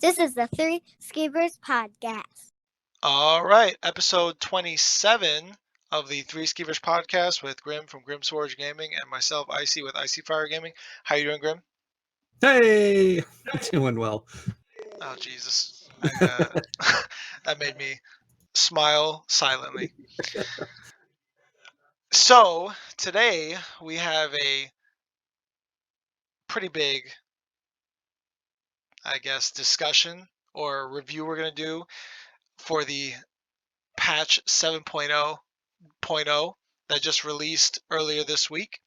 This is the Three Skeevers podcast. All right, episode 27 of the Three Skeevers podcast with Grim from Grimsforge Gaming and myself, Icy with Icyfire Gaming. How you doing, Grim? Hey, doing well. Oh, Jesus. That made me smile silently. So, today we have a pretty big, discussion or review we're going to do for the patch 7.0 that just released earlier this week.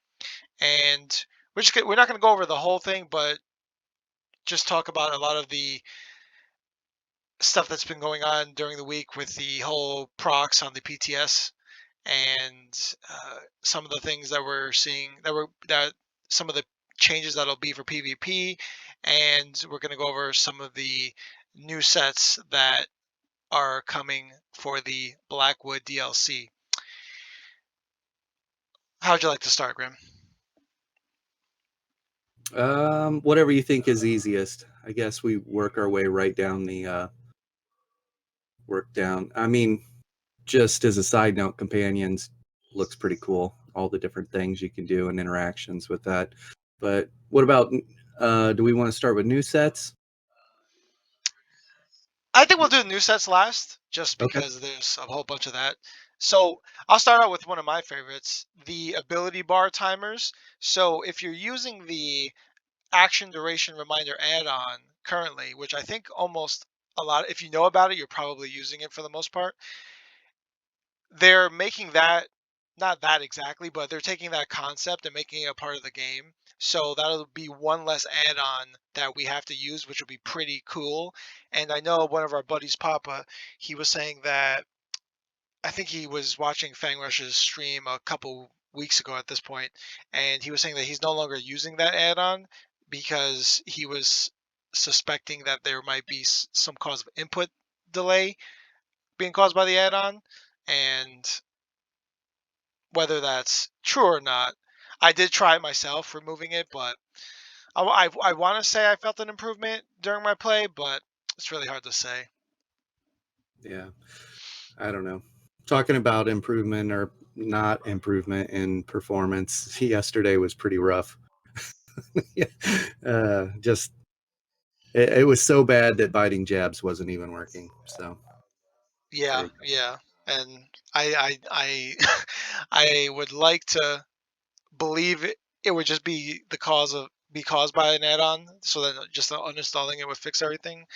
And we're not going to go over the whole thing, but just talk about a lot of the stuff that's been going on during the week with the whole procs on the PTS and some of the things that we're seeing that some of the changes that'll be for PvP, and we're going to go over some of the new sets that are coming for the Blackwood DLC. How would you like to start, Grim? Whatever you think is easiest. I guess we work our way right down the I mean, just as a side note, companions looks pretty cool. All the different things you can do and interactions with that. But what about? Do we want to start with new sets? I think we'll do new sets last, just Okay. because there's a whole bunch of that. So I'll start out with one of my favorites, the ability bar timers. So if you're using the action duration reminder add-on currently, which I think almost a lot, if you know about it, you're probably using it for the most part. They're making that, not that exactly, but they're taking that concept and making it a part of the game. So that'll be one less add-on that we have to use, which will be pretty cool. And I know one of our buddies, Papa, he was saying that I think he was watching Fang Rush's stream a couple weeks ago at this point, and he was saying that he's no longer using that add-on because he was suspecting that there might be some cause of input delay being caused by the add-on, and whether that's true or not. I did try it myself, removing it, but I want to say I felt an improvement during my play, but it's really hard to say. Yeah, I don't know. Talking about improvement or not improvement in performance, yesterday was pretty rough. Just it was so bad that biting jabs wasn't even working. So Yeah, yeah, and I I would like to believe it would just be caused by an add-on, so that just uninstalling it would fix everything.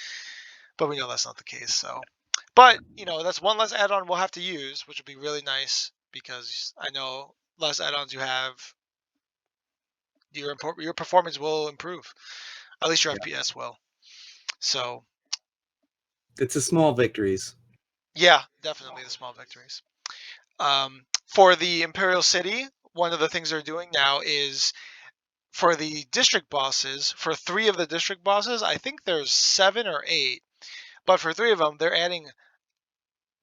But we know that's not the case. So, but that's one less add-on we'll have to use, which would be really nice because I know less add-ons you have, your performance will improve. At least your FPS will. So it's a small victories. yeah, definitely the small victories. For the Imperial City, one of the things they're doing now is for the district bosses, for 3 of the district bosses, I think there's 7 or 8, but for 3 of them, they're adding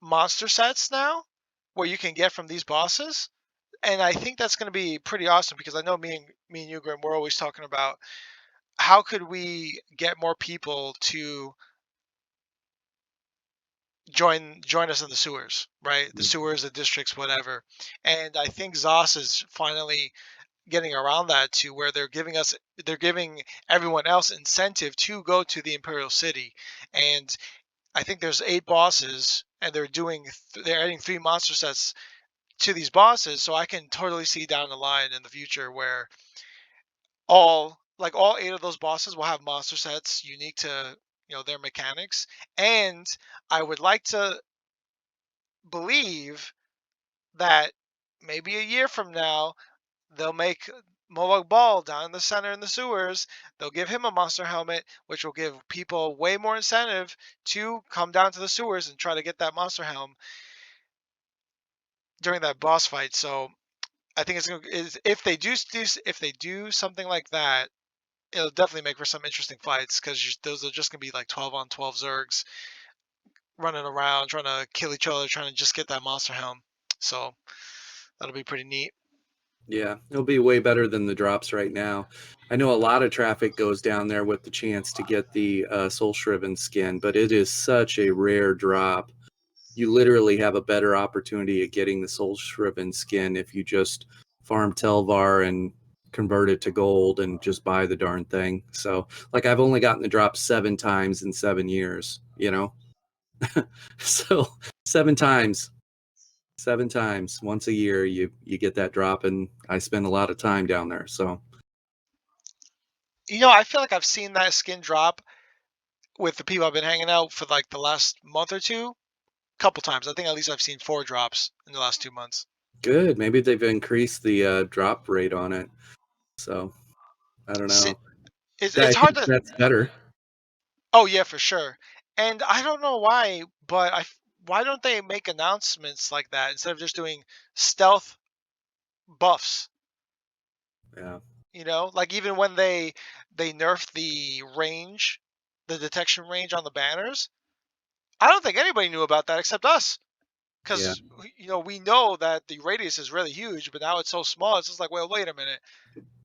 monster sets now where you can get from these bosses. And I think that's going to be pretty awesome because I know me and you, Grim, we're always talking about how could we get more people to join us in the sewers, right? The sewers, the districts, whatever. And I think Zos is finally getting around that to where they're giving everyone else incentive to go to the Imperial City. And I think there's 8 bosses, and they're adding 3 monster sets to these bosses. So I can totally see down the line in the future where all 8 of those bosses will have monster sets unique to their mechanics. And I would like to believe that maybe a year from now they'll make Molag Bal down in the center in the sewers. They'll give him a monster helmet, which will give people way more incentive to come down to the sewers and try to get that monster helm during that boss fight. So I think if they do something like that, it'll definitely make for some interesting fights because those are just gonna be like 12 on 12 Zergs running around trying to kill each other, trying to just get that monster helm. So that'll be pretty neat. Yeah, it'll be way better than the drops right now. I know a lot of traffic goes down there with the chance to get the Soul Shriven skin, but it is such a rare drop. You literally have a better opportunity at getting the Soul Shriven skin if you just farm Telvar and convert it to gold and just buy the darn thing. So, like, I've only gotten the drop 7 times in 7 years, you know? So, 7 times. 7 times once a year you get that drop, and I spend a lot of time down there. So I feel like I've seen that skin drop with the people I've been hanging out for like the last month or two, a couple times. I think at least I've seen 4 drops in the last 2 months. good, maybe they've increased the drop rate on it, so I don't Si- know. I It's hard think to. that's better. Oh yeah, for sure. And I don't know why, but why don't they make announcements like that instead of just doing stealth buffs? Yeah, Like even when they nerfed the range, the detection range on the banners, I don't think anybody knew about that except us. yeah. Because we know that the radius is really huge, but now it's so small. It's just like, well, wait a minute.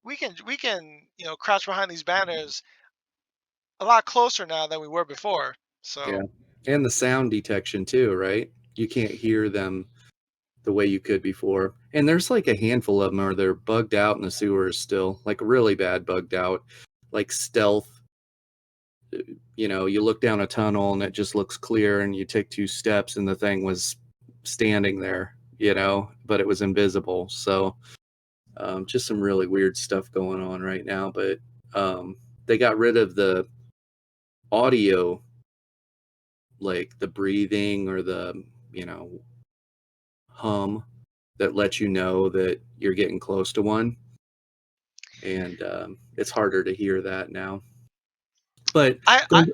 We can crouch behind these banners a lot closer now than we were before. Yeah, So and the sound detection too, right? You can't hear them the way you could before, and there's like a handful of them, or they're bugged out in the sewers still, like really bad bugged out, like stealth. You look down a tunnel and it just looks clear, and you take 2 steps and the thing was standing there, but it was invisible. So just some really weird stuff going on right now. But they got rid of the audio, like the breathing or the, hum that lets you know that you're getting close to one. And it's harder to hear that now. But I, I going,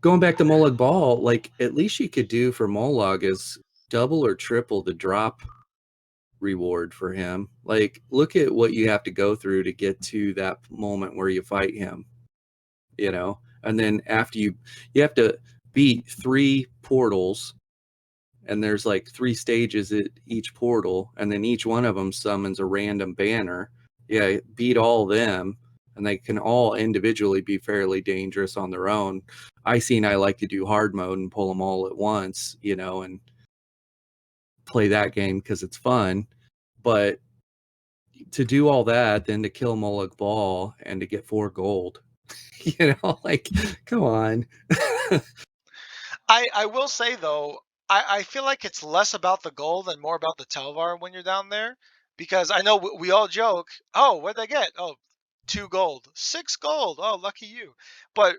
going back to Molag Bal, like at least you could do for Molag is double or triple the drop reward for him. Like, look at what you have to go through to get to that moment where you fight him, and then after you have to beat 3 portals, and there's like 3 stages at each portal, and then each one of them summons a random banner. Yeah, beat all them, and they can all individually be fairly dangerous on their own. I like to do hard mode and pull them all at once, and play that game because it's fun. But to do all that, then to kill Molag Bal and to get 4 gold, like, come on. I will say though, I feel like it's less about the gold and more about the Telvar when you're down there, because I know we all joke, oh, what'd they get? Oh, 2 gold, 6 gold. Oh, lucky you. But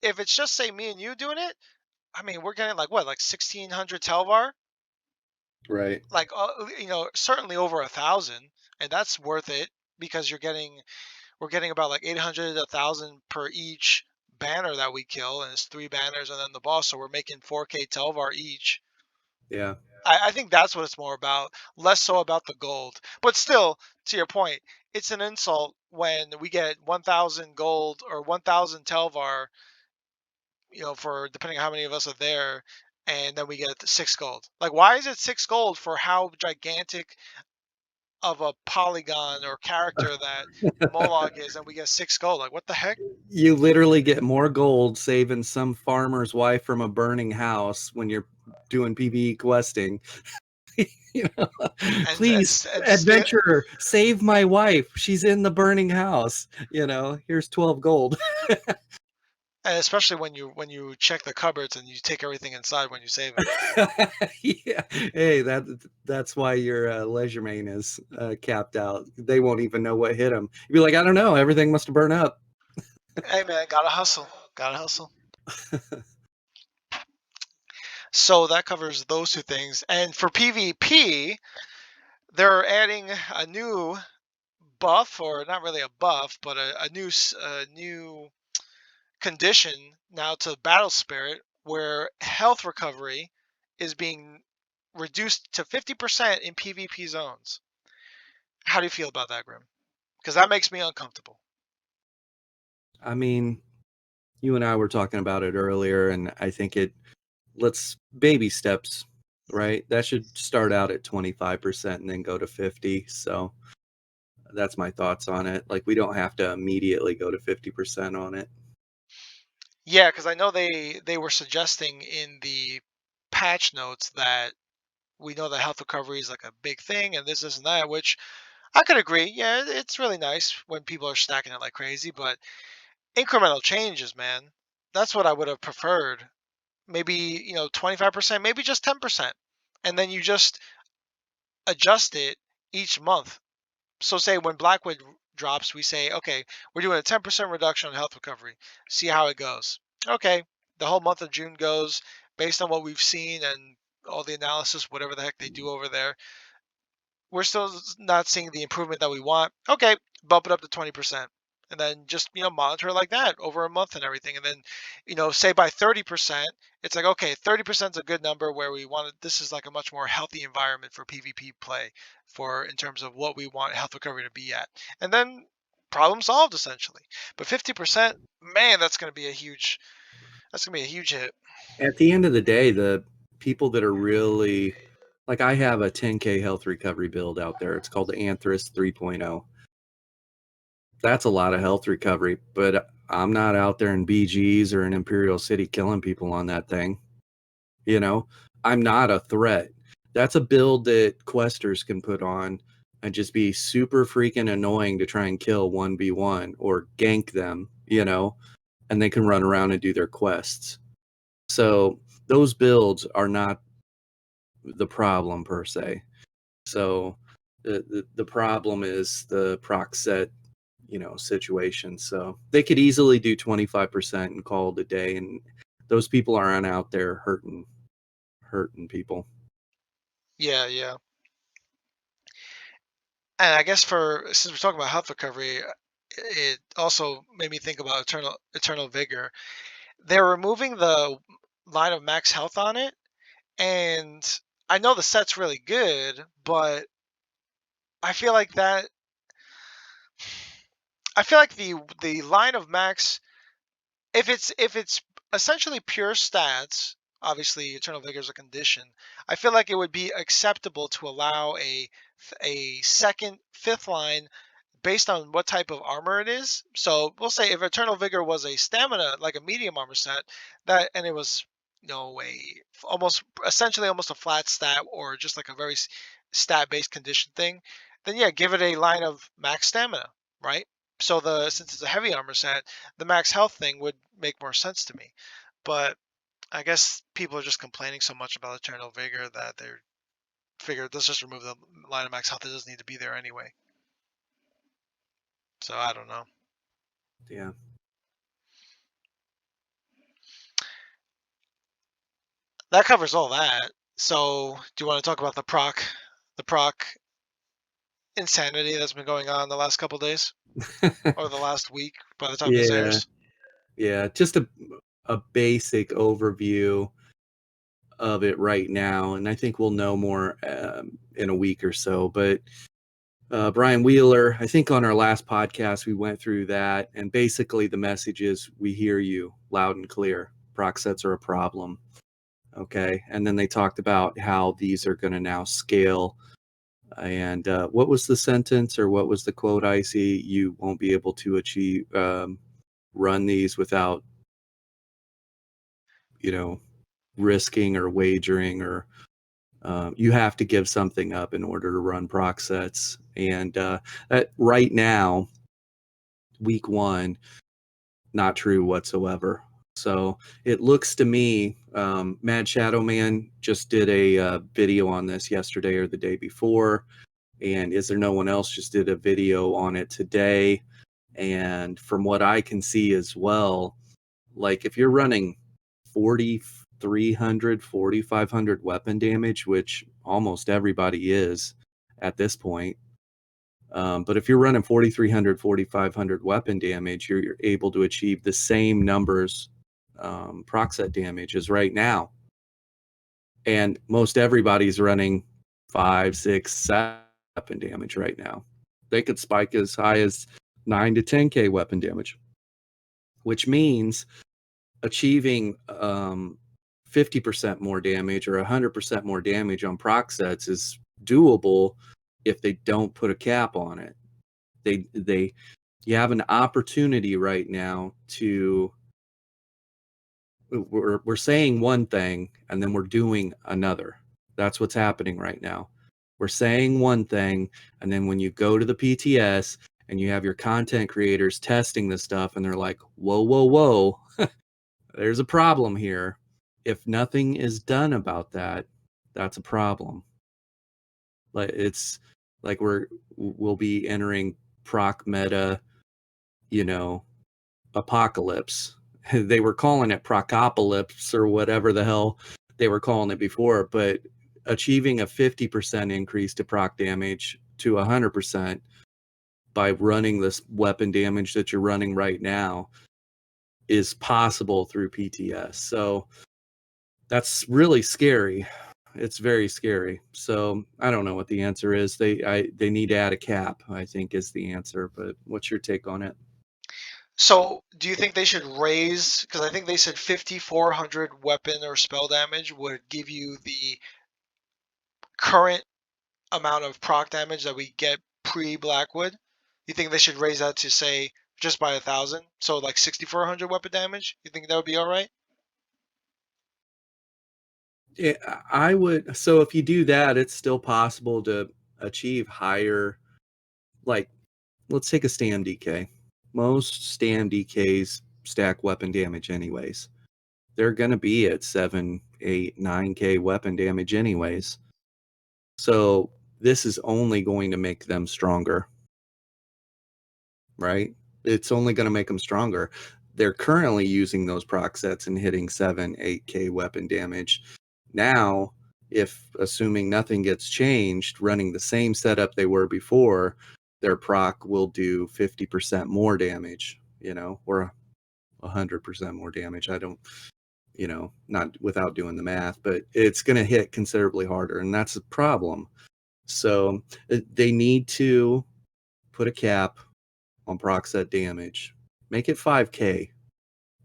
if it's just say me and you doing it, I mean, we're getting like what, like 1,600 Telvar, Right. like certainly over 1,000, and that's worth it because we're getting about like 800, 1,000 per each banner that we kill, and it's 3 banners and then the boss, so we're making 4K Telvar each. Yeah. I think that's what it's more about, less so about the gold. But still, to your point, it's an insult when we get 1,000 gold or 1,000 Telvar, for depending on how many of us are there, and then we get 6 gold. Like, why is it 6 gold for how gigantic of a polygon or character that Molag is, and we get 6 gold? Like, what the heck? You literally get more gold saving some farmer's wife from a burning house when you're doing PvE questing. you know, And and Please, and still, adventurer, save my wife. She's in the burning house. Here's 12 gold. and especially when you check the cupboards and you take everything inside when you save it. Yeah. Hey, that's why your leisure main is capped out. They won't even know what hit them. You'd be like, I don't know. Everything must have burned up. Hey man, gotta hustle, gotta hustle. So that covers those 2 things. And for PvP, they're adding a new buff, or not really a buff, but a new condition now to Battle Spirit, where health recovery is being reduced to 50% in PvP zones. How do you feel about that, Grim? Because that makes me uncomfortable. I mean, you and I were talking about it earlier, and I think let's baby steps, right? That should start out at 25% and then go to 50. So That's my thoughts on it. Like, we don't have to immediately go to 50% on it. Yeah, because I know they were suggesting in the patch notes that we know that health recovery is like a big thing, and this and that, which I could agree. Yeah, it's really nice when people are stacking it like crazy, but incremental changes, man. That's what I would have preferred. Maybe, 25%, maybe just 10%. And then you just adjust it each month. So say when Blackwood drops, we say, okay, we're doing a 10% reduction on health recovery. See how it goes. Okay, the whole month of June goes based on what we've seen and all the analysis, whatever the heck they do over there. We're still not seeing the improvement that we want. Okay, bump it up to 20%. And then just, monitor it like that over a month and everything. And then, say by 30%, it's like, okay, 30% is a good number where we want this is like a much more healthy environment for PvP play in terms of what we want health recovery to be at. And then problem solved essentially. But 50%, man, that's going to be a huge hit. At the end of the day, the people that are really, like, I have a 10K health recovery build out there. It's called the Anthrax 3.0. That's a lot of health recovery, but I'm not out there in BGs or in Imperial City killing people on that thing. I'm not a threat. That's a build that questers can put on and just be super freaking annoying to try and kill 1v1 or gank them, and they can run around and do their quests. So those builds are not the problem per se. So the problem is the proc set, situation. So they could easily do 25% and call it a day, and those people aren't out there hurting people. Yeah, yeah. And I guess since we're talking about health recovery, it also made me think about eternal vigor. They're removing the line of max health on it, and I know the set's really good, but I feel like that. I feel like the line of max, if it's essentially pure stats, obviously eternal vigor is a condition. I feel like it would be acceptable to allow a second, fifth line based on what type of armor it is. So we'll say if Eternal Vigor was a stamina, like a medium armor set, and it was, essentially almost a flat stat or just like a very stat based condition thing, then yeah, give it a line of max stamina, right? So since it's a heavy armor set, the max health thing would make more sense to me. But I guess people are just complaining so much about Eternal Vigor that they're figured let's just remove the line of max health. It doesn't need to be there anyway. So I don't know. Yeah. That covers all that. So do you want to talk about the proc insanity that's been going on the last couple days or the last week by the time this Yeah. airs? Yeah. Just a basic overview of it right now, and I think we'll know more in a week or so. But Brian Wheeler, I think on our last podcast we went through that, and basically the message is we hear you loud and clear. Proc sets are a problem. Okay, and then they talked about how these are going to now scale. And what was the sentence, or what was the quote, Icy? You won't be able to achieve run these without, risking or wagering, or you have to give something up in order to run proc sets. And right now, week one, not true whatsoever. So it looks to me, Mad Shadow Man just did a video on this yesterday or the day before. And Is There No One Else just did a video on it today. And from what I can see as well, like if you're running 4,300, 4,500 weapon damage, which almost everybody is at this point. But if you're running 4,300, 4,500 weapon damage, you're able to achieve the same numbers proc set damage as right now. And most everybody's running 5, 6, 7 weapon damage right now. They could spike as high as 9 to 10K weapon damage, which means achieving 50% more damage or 100% more damage on proc sets is doable if they don't put a cap on it. You have an opportunity right now to. We're saying one thing and then we're doing another. That's what's happening right now. We're saying one thing, and then when you go to the PTS and you have your content creators testing this stuff, and they're like, whoa, whoa, whoa, there's a problem here. If nothing is done about that, that's a problem. Like it's like we'll be entering proc meta, apocalypse. They were calling it procopolypse or whatever the hell they were calling it before, but achieving a 50% increase to proc damage to 100% by running this weapon damage that you're running right now is possible through PTS. So that's really scary. It's very scary. So I don't know what the answer is. They need to add a cap, I think, is the answer. But what's your take on it? So, do you think they should raise? Because I think they said 5,400 weapon or spell damage would give you the current amount of proc damage that we get pre-Blackwood. You think they should raise that to say just by 1,000? So like 6,400 weapon damage? You think that would be all right? Yeah, I would. So if you do that, it's still possible to achieve higher. Like, let's take a Stam DK. Most Stam DKs stack weapon damage anyways. They're going to be at 7, 8, 9K weapon damage anyways. So this is only going to make them stronger, right? It's only going to make them stronger. They're currently using those proc sets and hitting 7, 8K weapon damage. Now, if assuming nothing gets changed, running the same setup they were before, their proc will do 50% more damage, or 100% more damage. I don't, not without doing the math, but it's going to hit considerably harder, and that's a problem. So they need to put a cap on proc set damage. Make it 5K.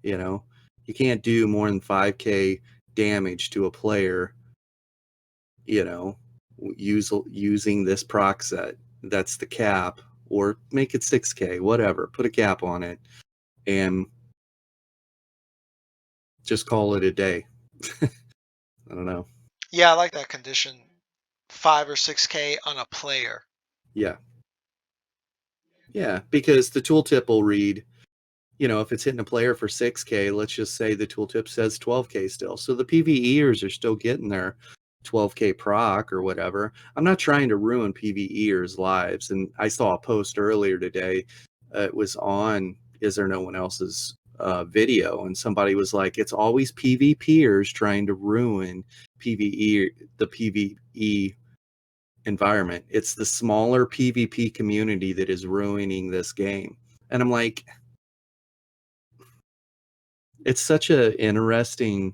You can't do more than 5K damage to a player, using this proc set. That's the cap. Or make it 6K, whatever. Put a cap on it and just call it a day. I don't know. Yeah, I like that condition. 5 or 6K on a player. Yeah. Yeah, because the tooltip will read, if it's hitting a player for 6K, let's just say the tooltip says 12K still. So the PvEers are still getting their 12K proc or whatever. I'm not trying to ruin PvEers' lives. And I saw a post earlier today. It was on Is There No One Else's video. And somebody was like, it's always PvPers trying to ruin the PvE environment. It's the smaller PvP community that is ruining this game. And I'm like, it's such an interesting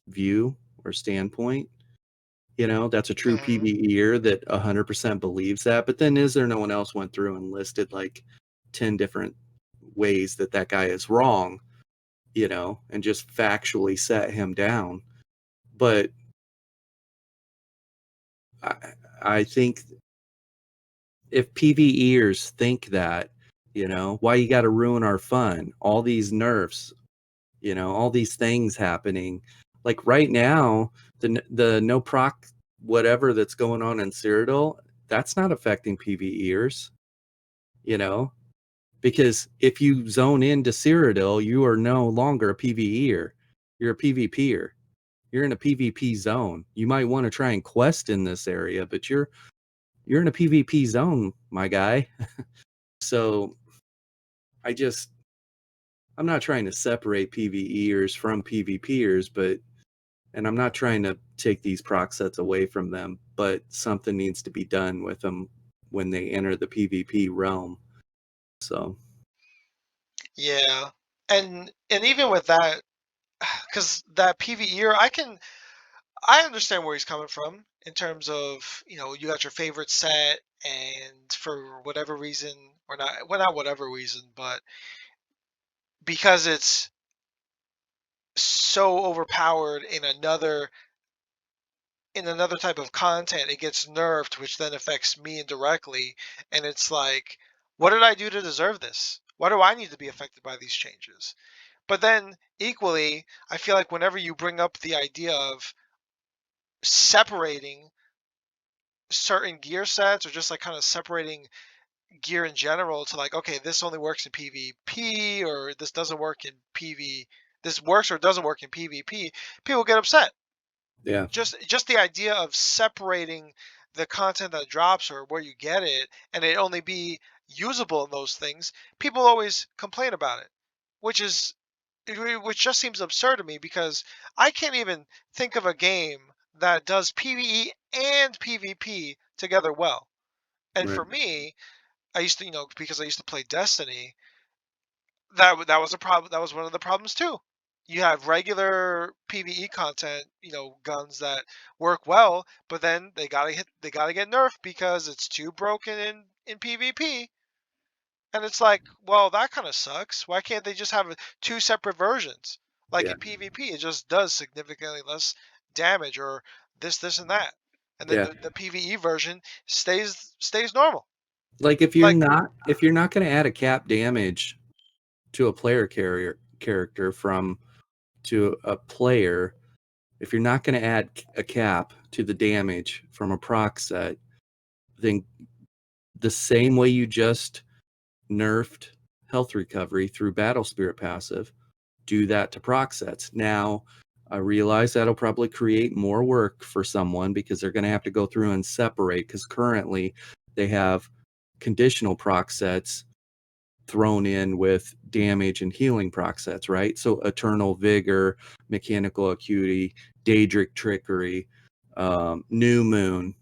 view or standpoint. That's a true Mhm. PvEer that 100% believes that. But then Is There No One Else went through and listed like 10 different ways that guy is wrong, and just factually set him down. But I think if PvEers think that, why you got to ruin our fun? All these nerfs, all these things happening. Like right now, the no proc whatever that's going on in Cyrodiil, that's not affecting PvEers, because if you zone into Cyrodiil, you are no longer a PvEer. You're a PvPer. You're in a PvP zone. You might want to try and quest in this area, but you're in a PvP zone, my guy. So I'm not trying to separate PvEers from PvPers, and I'm not trying to take these proc sets away from them, but something needs to be done with them when they enter the PvP realm. So Yeah. And even with that, because that PvEer, I understand where he's coming from in terms of, you got your favorite set, and for whatever reason, or not, well, not whatever reason, but because it's so overpowered in another type of content, it gets nerfed, which then affects me indirectly. And it's like, What did I do to deserve this? Why do I need to be affected by these changes? But then equally, I feel like whenever you bring up the idea of separating certain gear sets or just like kind of separating gear in general to like, okay, this only works in PvP or this doesn't work in PV, this works or doesn't work in PvP, people get upset. Yeah. Just the idea of separating the content that drops or where you get it and it only be usable in those things, people always complain about it, which just seems absurd to me because I can't even think of a game that does PvE and PvP together well. And Right. for me, I used to, because I used to play Destiny, that was a problem. That was one of the problems too. You have regular PvE content, guns that work well, but then they gotta get nerfed because it's too broken in PvP. And it's like, well, that kind of sucks. Why can't they just have two separate versions? Like Yeah. in PvP, it just does significantly less damage, or this, and that, and then Yeah. the PvE version stays normal. Like if you're Like, not going to add a cap damage to a player character to a player, if you're not going to add a cap to the damage from a proc set, then the same way you just nerfed health recovery through battle spirit passive, do that to proc sets. Now, I realize that'll probably create more work for someone because they're going to have to go through and separate, because currently they have conditional proc sets thrown in with damage and healing proc sets, right? So Eternal Vigor, Mechanical Acuity, Daedric Trickery, New Moon,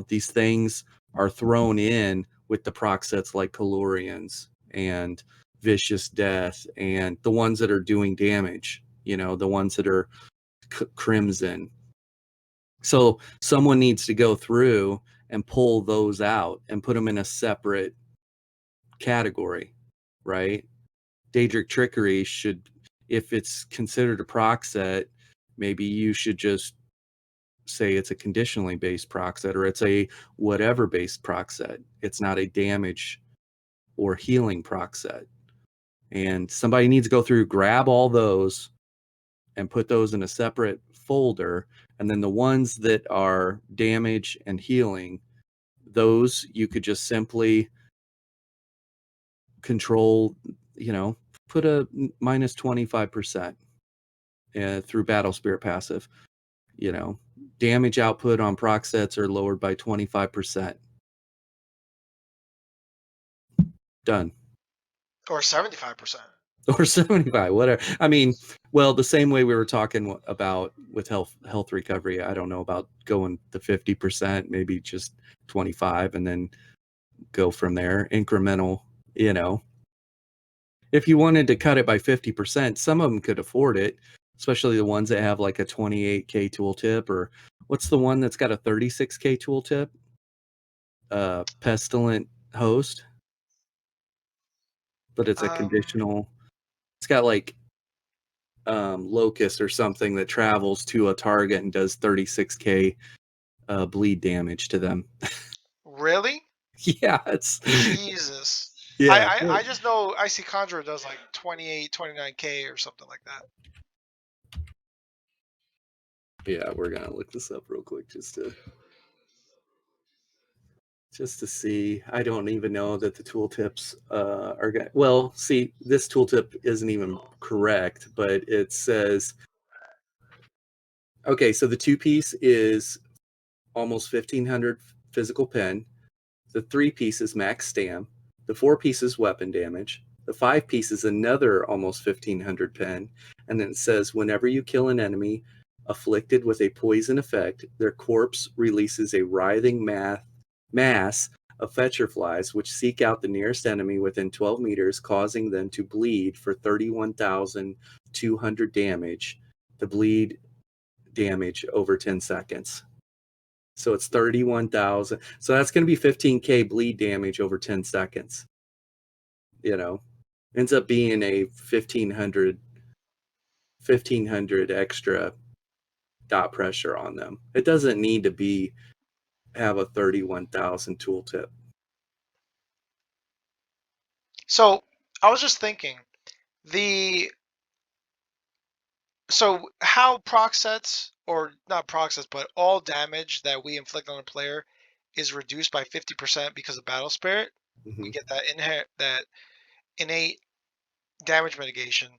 these things are thrown in with the proc sets like Calorians and Vicious Death and the ones that are doing damage, the ones that are Crimson. So someone needs to go through and pull those out and put them in a separate category, right? Daedric Trickery should, if it's considered a proc set, maybe you should just say it's a conditionally based proc set, or it's a whatever based proc set. It's not a damage or healing proc set. And somebody needs to go through, grab all those and put those in a separate folder. And then the ones that are damage and healing, those you could just simply control, put a minus 25% through battle spirit passive. Damage output on proc sets are lowered by 25%. Done. or 75%. Or 75, whatever. I mean, well, the same way we were talking about with health recovery, I don't know about going to 50%, maybe just 25, and then go from there. Incremental, If you wanted to cut it by 50%, some of them could afford it, especially the ones that have like a 28K tooltip, or what's the one that's got a 36K tooltip? Pestilent Host. But it's a conditional. It's got like Locust or something that travels to a target and does 36K bleed damage to them. Really? Yeah, it's Jesus. yeah. I just know Icy Conjurer does like 28, 29K or something like that. Yeah, we're gonna look this up real quick just to see. I don't even know that the tooltips are going. Well, see, this tooltip isn't even correct, but it says, okay, so the 2-piece is almost 1,500 physical pen. The 3-piece is max stam. The 4-piece is weapon damage. The 5-piece is another almost 1,500 pen. And then it says, whenever you kill an enemy afflicted with a poison effect, their corpse releases a writhing mass of fetcher flies, which seek out the nearest enemy within 12 meters, causing them to bleed for 31,200 damage. The bleed damage over 10 seconds. So it's 31,000. So that's going to be 15K bleed damage over 10 seconds. Ends up being a 1,500 extra dot pressure on them. It doesn't need to have a 31,000 tooltip. So I was just thinking, so how proc sets, or not proc sets, but all damage that we inflict on a player is reduced by 50% because of Battle Spirit. We Mhm. get that innate damage mitigation.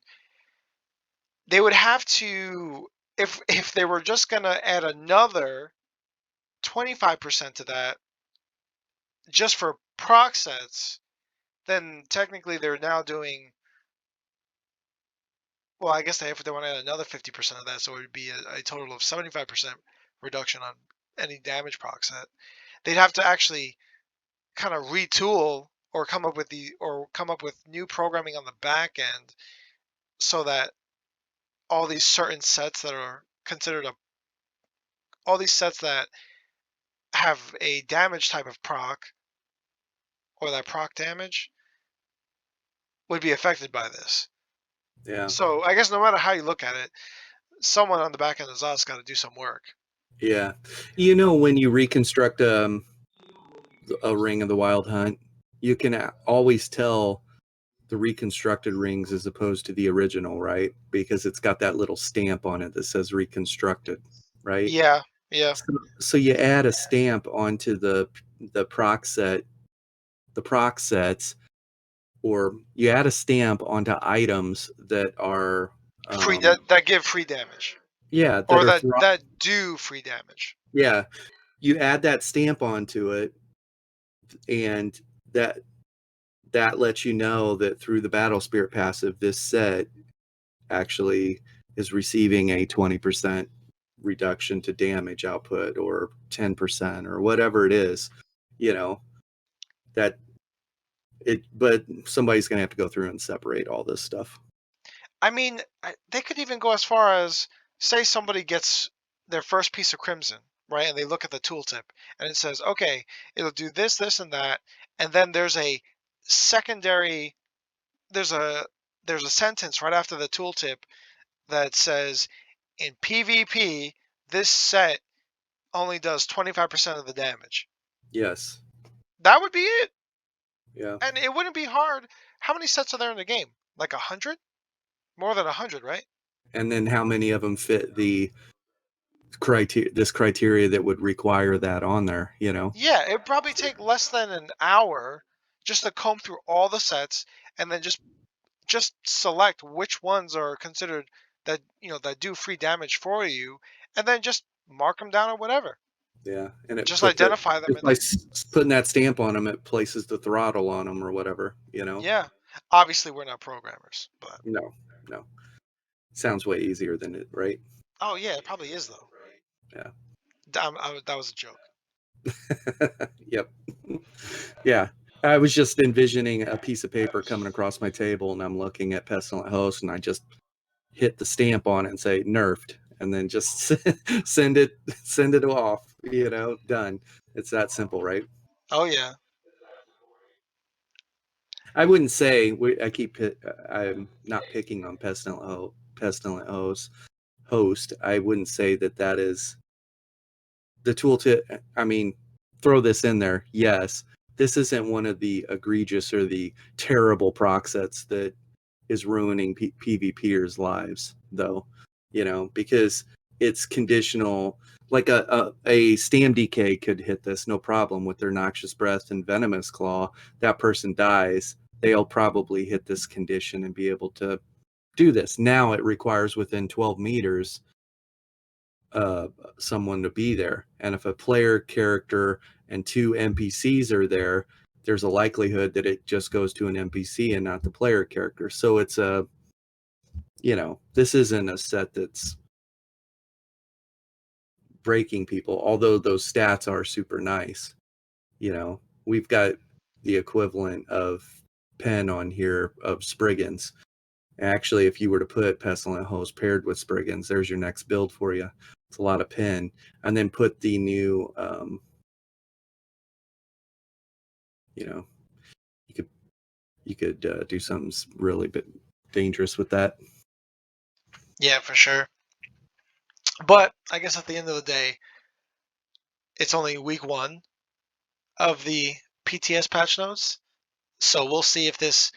They would have to, if they were just gonna add another 25% to that just for proc sets, then technically they're now doing, well, I guess if they want to add another 50% of that, so it would be a total of 75% reduction on any damage proc set. They'd have to actually kind of retool or come up with new programming on the back end so that all these certain sets that are considered all these sets that have a damage type of proc, or that proc damage, would be affected by this. Yeah. So I guess no matter how you look at it, someone on the back end of us got to do some work. Yeah. When you reconstruct a Ring of the Wild Hunt, you can always tell the reconstructed rings as opposed to the original, right? Because it's got that little stamp on it that says reconstructed, right? Yeah, yeah. So you add a stamp onto the proc set, the proc sets, or you add a stamp onto items that are Free that give free damage, yeah, that or are that do free damage. yeah, you add that stamp onto it, and that lets you know that through the Battle Spirit passive, this set actually is receiving a 20% reduction to damage output, or 10%, or whatever it is, you know, that but somebody's going to have to go through and separate all this stuff. I mean, they could even go as far as, say somebody gets their first piece of crimson, right? And they look at the tooltip and it says, okay, it'll do this, this, and that. And then there's a secondary, there's a there's a sentence right after the tooltip that says, in PvP, this set only does 25% of the damage. Yes. That would be it. Yeah. And it wouldn't be hard. How many sets are there in the game? Like 100? More than 100, right? And then how many of them fit this criteria that would require that on there, Yeah, it'd probably take less than an hour just to comb through all the sets and then just select which ones are considered that, that do free damage for you, and then just mark them down or whatever. Yeah, and it Just puts it identify them just and by then, putting that stamp on them, it places the throttle on them or whatever. yeah. Obviously, we're not programmers, but No, no, sounds way easier than it, right? oh yeah, it probably is though. Yeah. That was a joke. Yep. Yeah. I was just envisioning a piece of paper coming across my table, and I'm looking at Pestilent Host, and I just hit the stamp on it and say nerfed, and then just send it off. Done. It's that simple, right? Oh yeah. I wouldn't say I'm not picking on Pestilent Host. I wouldn't say that is the tooltip. I mean, throw this in there. Yes, this isn't one of the egregious or the terrible proc sets that is ruining PvPers' lives, though. Because it's conditional. Like a Stam DK could hit this no problem with their Noxious Breath and Venomous Claw. That person dies. They'll probably hit this condition and be able to do this. Now it requires within 12 meters someone to be there. And if a player character and two NPCs are there, there's a likelihood that it just goes to an NPC and not the player character. So it's this isn't a set that's breaking people, although those stats are super nice. We've got the equivalent of Pen on here of Spriggans. Actually, if you were to put Pestilent Host paired with Spriggans, there's your next build for you. It's a lot of Pen. And then put the new, you could do something really bit dangerous with that. Yeah, for sure. But I guess at the end of the day, it's only week 1 of the PTS patch notes. So we'll see if this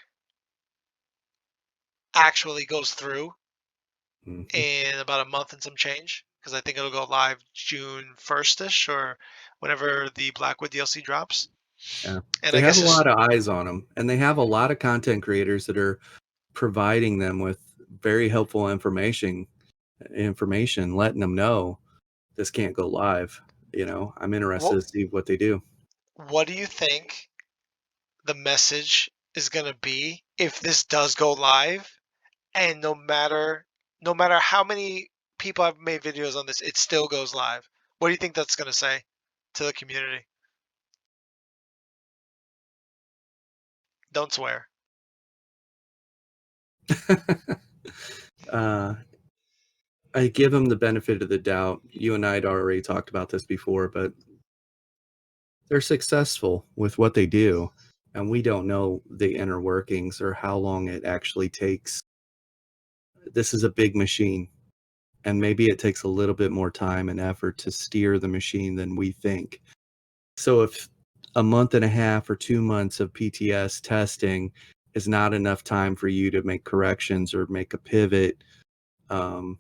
actually goes through Mhm. in about a month and some change, because I think it'll go live June 1st-ish or whenever the Blackwood DLC drops. Yeah. And They I have guess a it's lot of eyes on them, and they have a lot of content creators that are providing them with very helpful information, letting them know this can't go live. I'm interested what to see what they do. what do you think the message is going to be if this does go live, and no matter how many people have made videos on this, it still goes live? What do you think that's going to say to the community? Don't swear. uh, I give them the benefit of the doubt. You and I had already talked about this before, but they're successful with what they do, and we don't know the inner workings or how long it actually takes. This is a big machine, and maybe it takes a little bit more time and effort to steer the machine than we think. So if a month and a half or 2 months of PTS testing is not enough time for you to make corrections or make a pivot, um,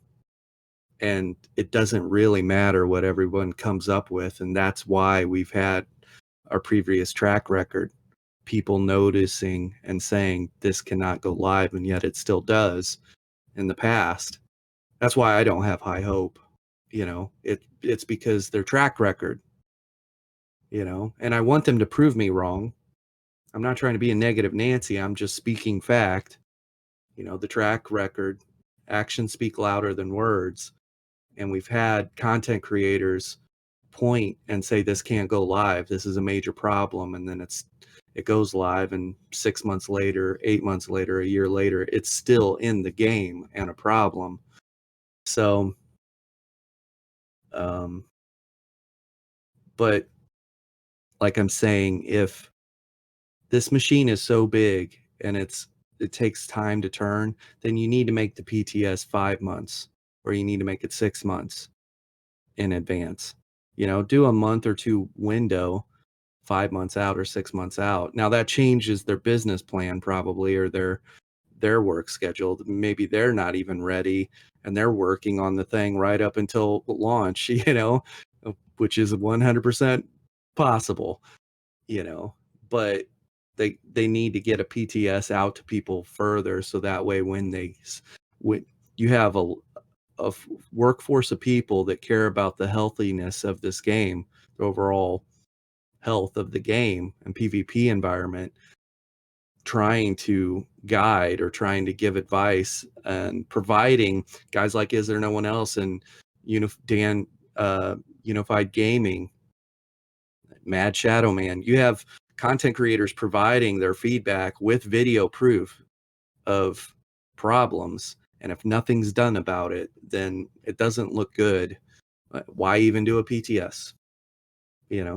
and it doesn't really matter what everyone comes up with, and that's why we've had our previous track record, people noticing and saying this cannot go live, and yet it still does in the past. That's why I don't have high hope. It's because their track record, and I want them to prove me wrong. I'm not trying to be a negative Nancy. I'm just speaking fact. The track record, actions speak louder than words. And we've had content creators point and say this can't go live. This is a major problem. And then it goes live, and 6 months later, 8 months later, a year later, it's still in the game and a problem. So, but like I'm saying, if this machine is so big and it takes time to turn, then you need to make the PTS 5 months, or you need to make it 6 months in advance. Do a month or two window, 5 months out or 6 months out. Now that changes their business plan probably, or their work schedule. Maybe they're not even ready and they're working on the thing right up until launch, which is 100% possible, but they need to get a PTS out to people further, so that way when you have a workforce of people that care about the healthiness of this game, the overall health of the game and PvP environment, trying to guide or trying to give advice and providing guys like Is There No One Else and Dan Unified Gaming, Mad Shadow Man. You have content creators providing their feedback with video proof of problems. And if nothing's done about it, then it doesn't look good. Why even do a PTS?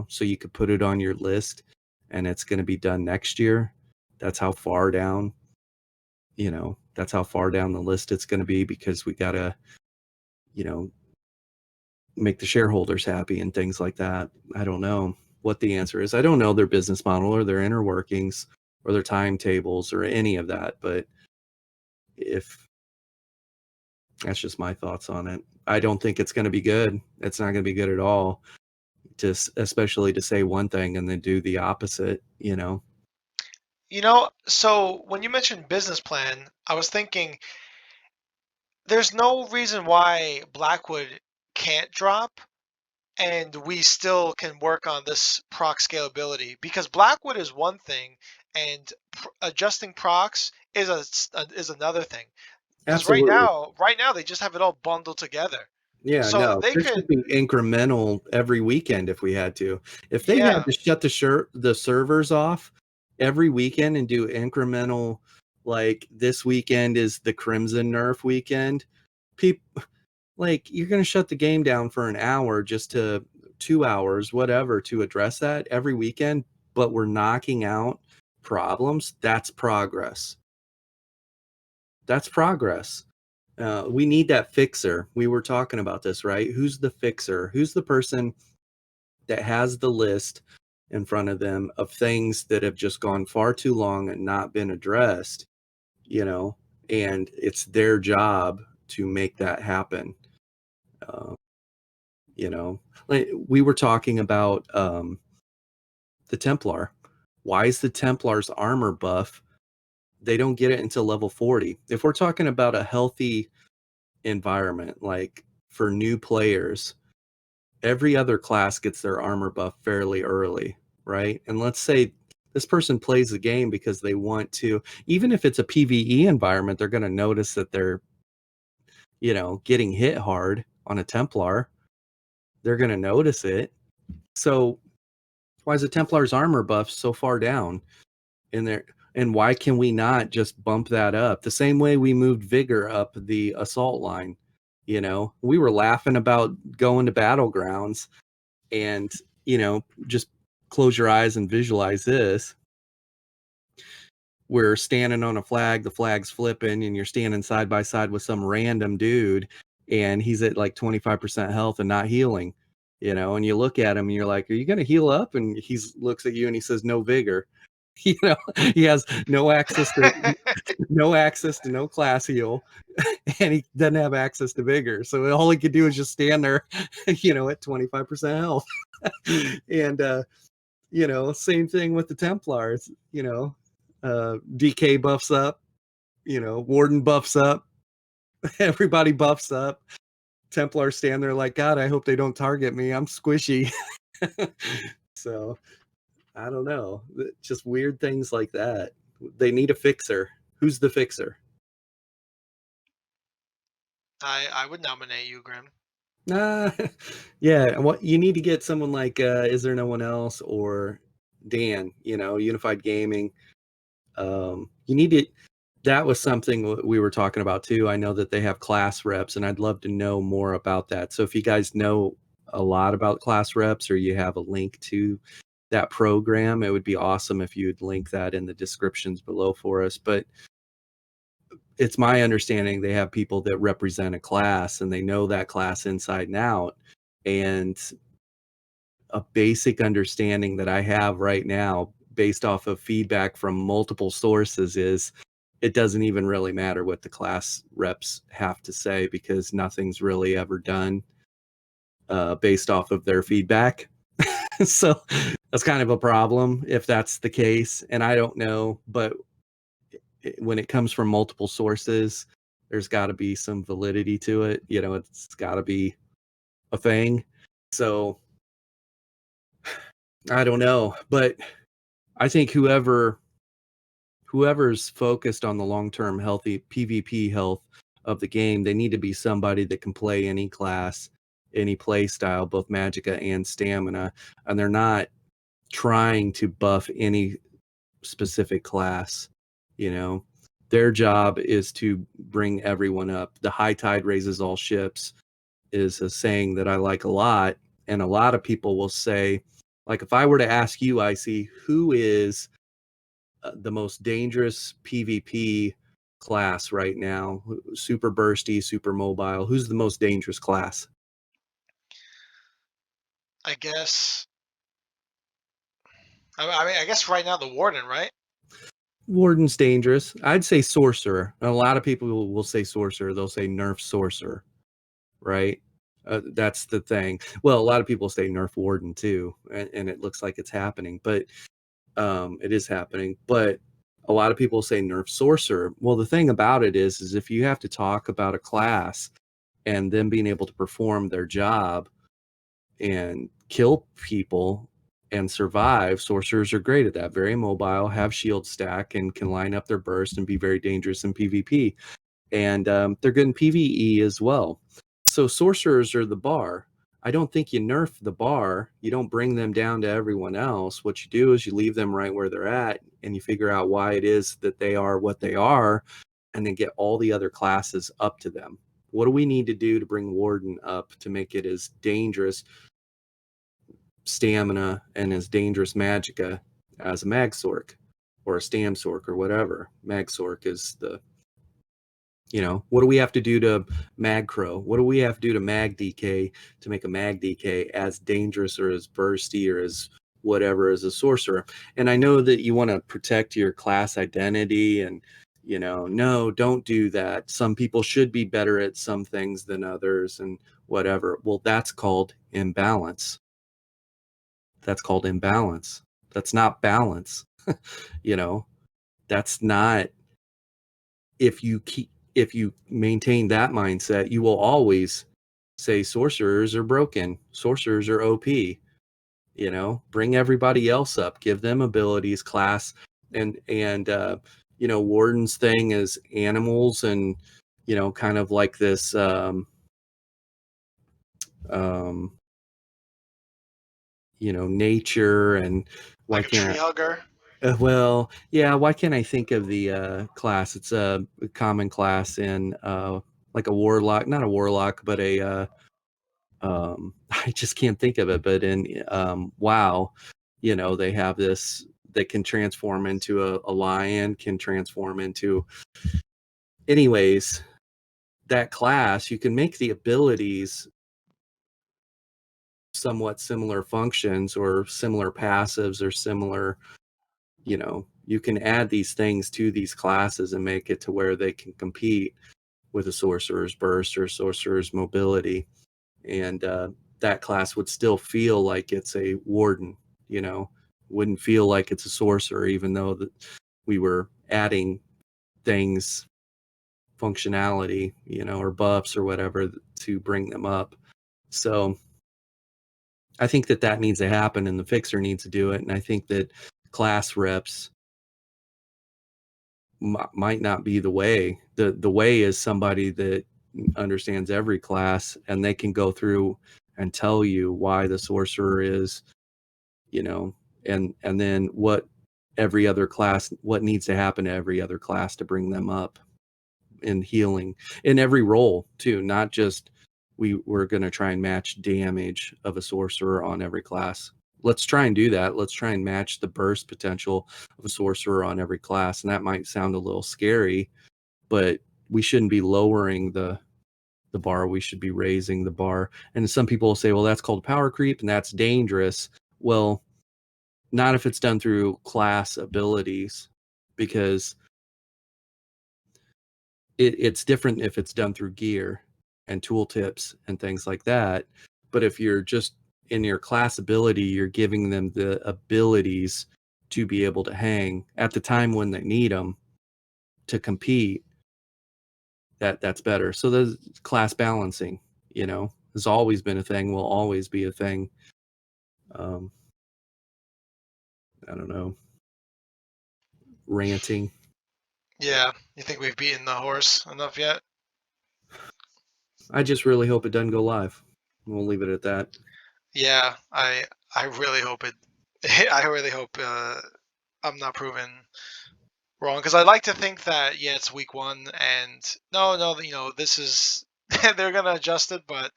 So you could put it on your list and it's going to be done next year. That's how far down, that's how far down the list it's going to be, because we got to, you know, make the shareholders happy and things like that. I don't know what the answer is. I don't know their business model or their inner workings or their timetables or any of that. But if that's just my thoughts on it, I don't think it's going to be good. It's not going to be good at all. Just especially to say one thing and then do the opposite. So when you mentioned business plan, I was thinking there's no reason why Blackwood can't drop and we still can work on this proc scalability, because Blackwood is one thing and adjusting procs is another thing. Because Absolutely. right now they just have it all bundled together. Yeah, So no, they there should could, be incremental every weekend if we had to. If they had yeah, to shut the servers off every weekend and do incremental, like this weekend is the Crimson nerf weekend, people, like, you're going to shut the game down for an hour, just to 2 hours, whatever, to address that every weekend, but we're knocking out problems. That's progress. That's progress. We need that fixer. We were talking about this, right? Who's the fixer? Who's the person that has the list in front of them of things that have just gone far too long and not been addressed, you know, and it's their job to make that happen. You know, like we were talking about the Templar. Why is the Templar's armor buff? They don't get it until level 40. If we're talking about a healthy environment, like for new players, every other class gets their armor buff fairly early, right? And let's say this person plays the game because they want to, even if it's a PvE environment, they're going to notice that they're, you know, getting hit hard on a Templar. They're going to notice it. So why is the Templar's armor buff so far down in there? And why can we not just bump that up the same way we moved Vigor up the assault line? You know, we were laughing about going to battlegrounds and, you know, just close your eyes and visualize this. We're standing on a flag, the flag's flipping, and you're standing side by side with some random dude, and he's at like 25% health and not healing, you know, and you look at him and you're like, are you going to heal up? And he looks at you and he says, no vigor. You know, he has no access to no class heal, and he doesn't have access to vigor. So all he could do is just stand there, you know, at 25% health. And you know, same thing with the Templars, you know, DK buffs up, you know, Warden buffs up, everybody buffs up. Templars stand there like, God, I hope they don't target me. I'm squishy. So I don't know. Just weird things like that. They need a fixer. Who's the fixer? I would nominate you, Grim. Yeah. What you need to get someone like Is There No One Else or Dan, you know, Unified Gaming. You need to. That was something we were talking about too. I know that they have class reps, and I'd love to know more about that. So if you guys know a lot about class reps, or you have a link to that program, it would be awesome if you'd link that in the descriptions below for us. But it's my understanding they have people that represent a class and they know that class inside and out. And a basic understanding that I have right now, based off of feedback from multiple sources, is it doesn't even really matter what the class reps have to say, because nothing's really ever done based off of their feedback. So that's kind of a problem if that's the case. And I don't know, but when it comes from multiple sources, there's got to be some validity to it. You know, it's got to be a thing. So I don't know, but I think whoever's focused on the long-term healthy PvP health of the game, they need to be somebody that can play any class, any play style, both magicka and stamina, and they're not trying to buff any specific class. You know, their job is to bring everyone up. The high tide raises all ships is a saying that I like a lot, and a lot of people will say, like, if I were to ask you, Icy, who is the most dangerous PvP class right now? Super bursty, super mobile. Who's the most dangerous class? I guess. I mean, I guess right now the Warden, right? Warden's dangerous. I'd say Sorcerer. A lot of people will say Sorcerer. They'll say nerf Sorcerer, right? That's the thing. Well, a lot of people say nerf Warden too, and it looks like it's happening, but it is happening. But a lot of people say nerf Sorcerer. Well, the thing about it is if you have to talk about a class and them being able to perform their job and kill people and survive, sorcerers are great at that. Very mobile, have shield stack, and can line up their burst and be very dangerous in PvP. And they're good in PvE as well. So sorcerers are the bar. I don't think you nerf the bar. You don't bring them down to everyone else. What you do is you leave them right where they're at, and you figure out why it is that they are what they are, and then get all the other classes up to them. What do we need to do to bring Warden up to make it as dangerous stamina and as dangerous magicka as a Magsork or a Stamsork or whatever? Magsork is the, you know, what do we have to do to Magcrow? What do we have to do to Mag DK to make a Mag DK as dangerous or as bursty or as whatever as a sorcerer. And I know that you want to protect your class identity and, no, don't do that. Some people should be better at some things than others and whatever. Well, that's called imbalance. That's called imbalance. That's not balance. That's not, if you maintain that mindset, you will always say sorcerers are broken. Sorcerers are OP. Bring everybody else up, give them abilities, class, and Warden's thing is animals and kind of like this nature. And why Like a can't tree hugger. well, yeah, why can't I think of the class? It's a common class in like a warlock, not a warlock, but a I just can't think of it, but in WoW, they have this that can transform into a lion, can transform into, anyways, that class. You can make the abilities somewhat similar functions or similar passives or similar, you can add these things to these classes and make it to where they can compete with a sorcerer's burst or sorcerer's mobility. And that class would still feel like it's a warden, wouldn't feel like it's a sorcerer, even though that we were adding things, functionality, or buffs or whatever to bring them up. So I think that needs to happen and the fixer needs to do it. And I think that class reps might not be the way. The way is somebody that understands every class and they can go through and tell you why the sorcerer is, and then what needs to happen to every other class to bring them up in healing in every role too, not just we're going to try and match damage of a sorcerer on every class. Let's try and do that. Let's try and match the burst potential of a sorcerer on every class. And that might sound a little scary, but we shouldn't be lowering the bar. We should be raising the bar. And some people will say, well, that's called power creep and that's dangerous. Well, not if it's done through class abilities, because it's different if it's done through gear and tooltips and things like that. But if you're just in your class ability, you're giving them the abilities to be able to hang at the time when they need them to compete. That's better. So there's class balancing, has always been a thing, will always be a thing. I don't know. Ranting. Yeah, you think we've beaten the horse enough yet? I just really hope it doesn't go live. We'll leave it at that. Yeah, I really hope it. I really hope I'm not proven wrong, because I like to think that it's week 1 and no, this is they're gonna adjust it, but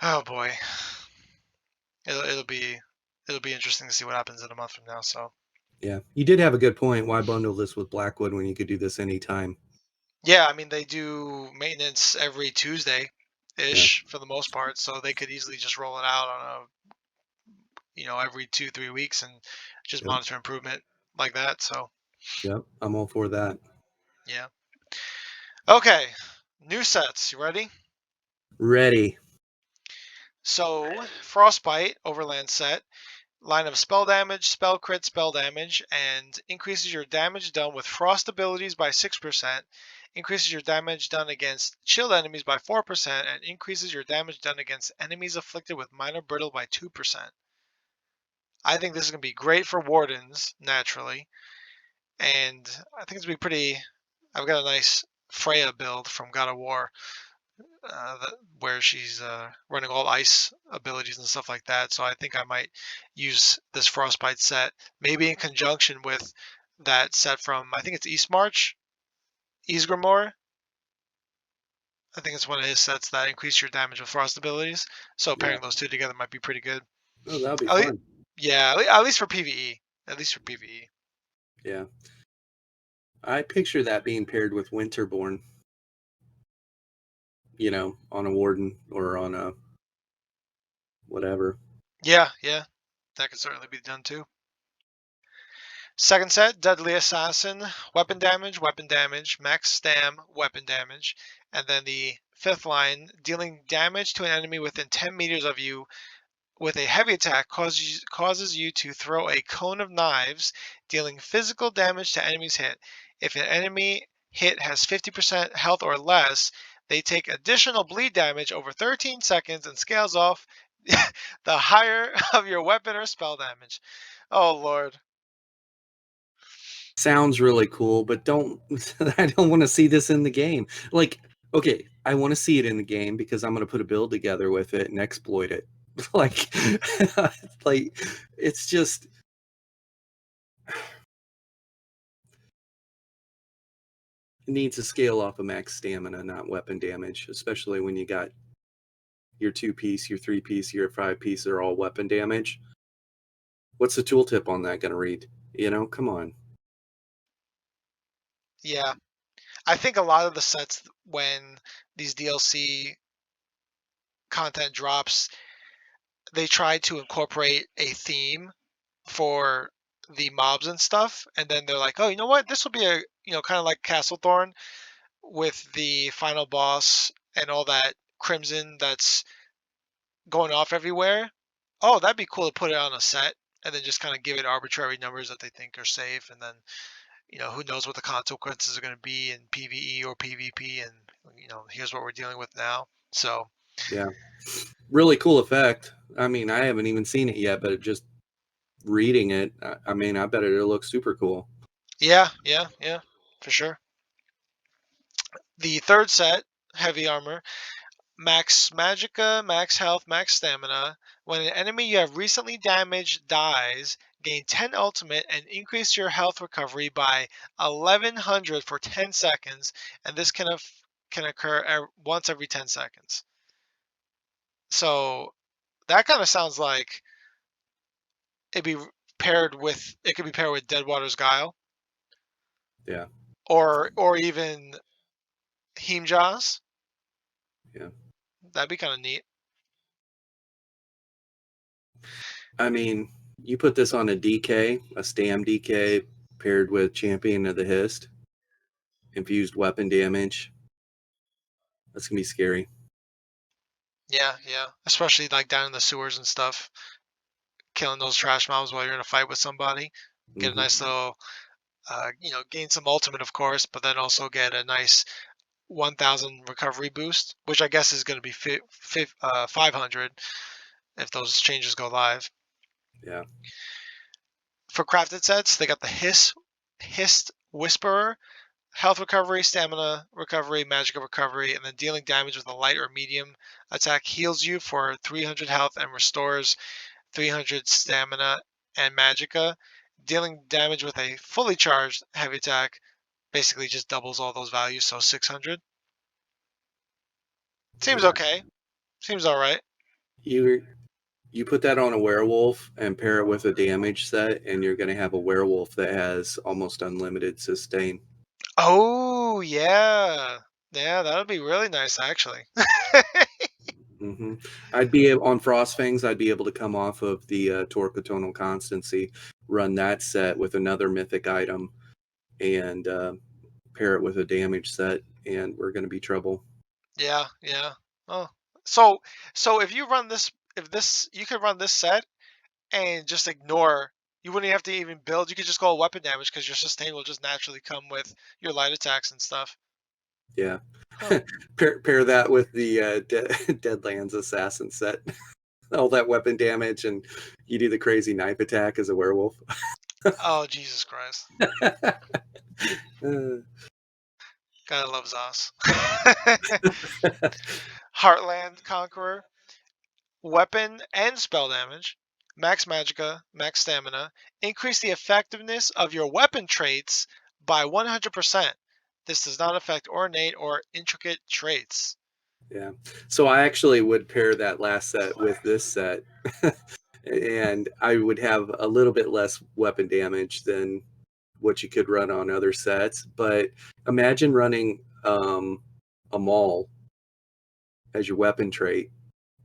oh boy, it'll be interesting to see what happens in a month from now. So Yeah, you did have a good point. Why bundle this with Blackwood when you could do this anytime? yeah, I mean they do maintenance every Tuesday Yeah, ish for the most part, so they could easily just roll it out on a every 2-3 weeks and just yep, monitor improvement like that. So yep. I'm all for that. yeah. Okay, new sets. You ready? Ready. So Frostbite Overland set. Line of spell damage, spell crit, spell damage, and increases your damage done with frost abilities by 6%, increases your damage done against chill enemies by 4%, and increases your damage done against enemies afflicted with minor brittle by 2%. I think this is going to be great for wardens, naturally, and I think it's going to be pretty. I've got a nice Freya build from God of War, where she's running all ice abilities and stuff like that. So I think I might use this Frostbite set, maybe in conjunction with that set from, I think it's Eastmarch, Ysgramor. I think it's one of his sets that increase your damage with frost abilities. So Yeah. pairing those two together might be pretty good. Oh, that'll be At least, fun. yeah, at least for PvE. At least for PvE. Yeah. I picture that being paired with Winterborn, on a Warden or on a whatever. Yeah, yeah. that could certainly be done too. Second set, Deadly Assassin, weapon damage, max stam, weapon damage. And then the fifth line, dealing damage to an enemy within 10 meters of you with a heavy attack causes you to throw a cone of knives, dealing physical damage to enemies hit. If an enemy hit has 50% health or less, they take additional bleed damage over 13 seconds and scales off the higher of your weapon or spell damage. Oh, Lord. Sounds really cool, but I don't want to see this in the game. Like, okay, I want to see it in the game because I'm going to put a build together with it and exploit it. Like, like it's just it needs to scale off of max stamina, not weapon damage, especially when you got your 2-piece, your 3-piece, your 5-piece are all weapon damage. What's the tooltip on that going to read? You know, come on. Yeah. I think a lot of the sets, when these DLC content drops, they try to incorporate a theme for the mobs and stuff, and then they're like, oh, you know what, this will be a, kind of like Castlethorn with the final boss and all that crimson that's going off everywhere. Oh, that'd be cool to put it on a set and then just kind of give it arbitrary numbers that they think are safe, and then who knows what the consequences are going to be in PvE or PvP, and here's what we're dealing with now. So yeah, really cool effect. I mean, I haven't even seen it yet, but just reading it, I mean, I bet it'll look super cool. yeah, for sure. The third set, heavy armor, max magicka, max health, max stamina. When an enemy you have recently damaged dies, gain 10 ultimate and increase your health recovery by 1100 for 10 seconds, and this can occur once every 10 seconds. So that kind of sounds like it could be paired with Deadwater's Guile. Yeah. Or even Heemjaws. Yeah. That'd be kind of neat. I mean, you put this on a DK, a Stam DK paired with Champion of the Hist, infused weapon damage. That's gonna be scary. Yeah. Especially like down in the sewers and stuff, killing those trash mobs while you're in a fight with somebody. Get a nice little, gain some ultimate, of course, but then also get a nice 1,000 recovery boost, which I guess is going to be 500 if those changes go live. Yeah. For crafted sets, they got the Hist Whisperer, health recovery, stamina recovery, magical recovery, and then dealing damage with a light or medium attack heals you for 300 health and restores 300 stamina and magicka. Dealing damage with a fully charged heavy attack basically just doubles all those values, so 600. Seems Yeah. okay. Seems all right. You put that on a werewolf and pair it with a damage set, and you're gonna have a werewolf that has almost unlimited sustain. Oh, yeah. Yeah, that would be really nice, actually. Mm-hmm. I'd be on Frostfangs. I'd be able to come off of the Torque of Tonal Constancy, run that set with another mythic item, and pair it with a damage set, and we're going to be trouble. Yeah. Oh, so if you run this, you could run this set and just ignore. You wouldn't have to even build. You could just go weapon damage because your sustain will just naturally come with your light attacks and stuff. Yeah. Huh. pair that with the Deadlands Assassin set. All that weapon damage, and you do the crazy knife attack as a werewolf. Oh, Jesus Christ. Gotta love Zos. Heartland Conqueror. Weapon and spell damage. Max magicka, max stamina. Increase the effectiveness of your weapon traits by 100%. This does not affect ornate or intricate traits. Yeah. So I actually would pair that last set with this set. And I would have a little bit less weapon damage than what you could run on other sets. But imagine running a maul as your weapon trait,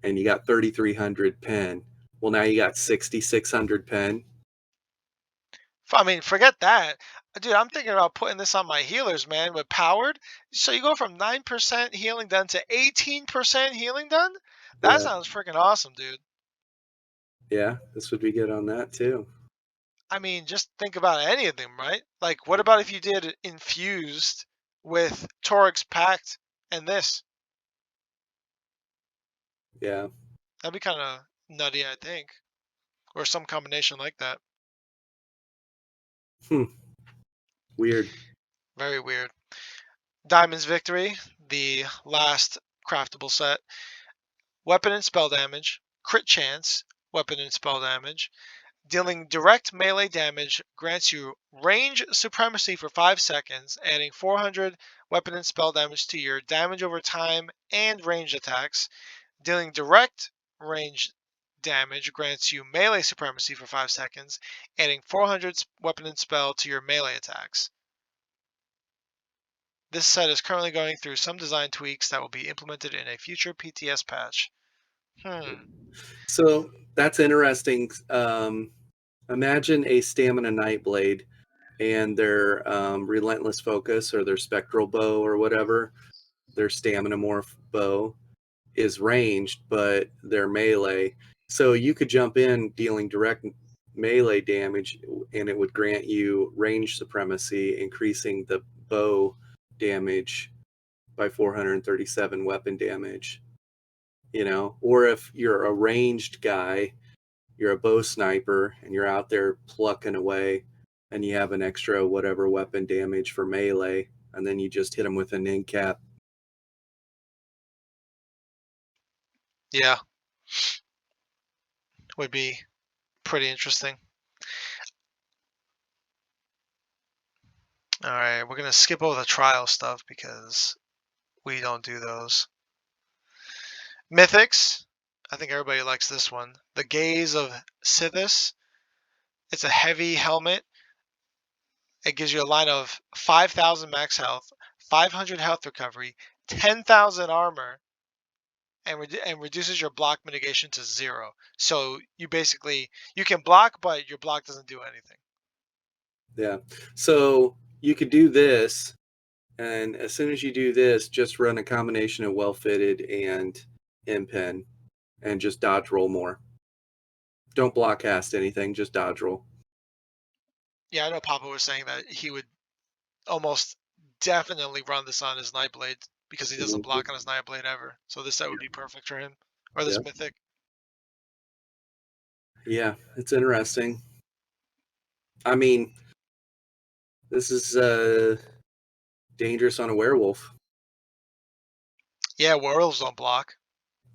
and you got 3,300 pen, Well, now you got 6,600 pen. I mean, forget that. Dude, I'm thinking about putting this on my healers, man, with powered. So you go from 9% healing done to 18% healing done? That Yeah. sounds freaking awesome, dude. Yeah, this would be good on that too. I mean, just think about any of them, right? Like, what about if you did infused with Torix Pact and this? Yeah. That'd be kind of nutty, I think. Or some combination like that. Weird. Very weird. Diamond's Victory, the last craftable set. Weapon and spell damage, crit chance, weapon and spell damage. Dealing direct melee damage grants you range supremacy for 5 seconds, adding 400 weapon and spell damage to your damage over time and ranged attacks. Dealing direct range damage grants you melee supremacy for 5 seconds, adding 400 weapon and spell to your melee attacks. This set is currently going through some design tweaks that will be implemented in a future PTS patch. So that's interesting. Imagine a stamina Nightblade and their relentless focus or their spectral bow or whatever, their stamina morph bow is ranged, but they're melee. So you could jump in dealing direct melee damage and it would grant you range supremacy, increasing the bow damage by 437 weapon damage. You know, or if you're a ranged guy, you're a bow sniper and you're out there plucking away and you have an extra whatever weapon damage for melee, and then you just hit them with an end cap. Yeah. Would be pretty interesting. All right, we're going to skip over the trial stuff because we don't do those. Mythics. I think everybody likes this one. The Gaze of Sithis. It's a heavy helmet. It gives you a line of 5,000 max health, 500 health recovery, 10,000 armor, and reduces your block mitigation to 0. So you can block, but your block doesn't do anything. Yeah. So you could do this, and as soon as you do this, just run a combination of well-fitted and in-pen, and just dodge roll more. Don't block cast anything, just dodge roll. Yeah, I know Papa was saying that he would almost definitely run this on his Nightblade because he doesn't block on his Nightblade ever. So this set would be perfect for him. Or this Mythic. Yeah, it's interesting. I mean, this is dangerous on a werewolf. Yeah, werewolves don't block.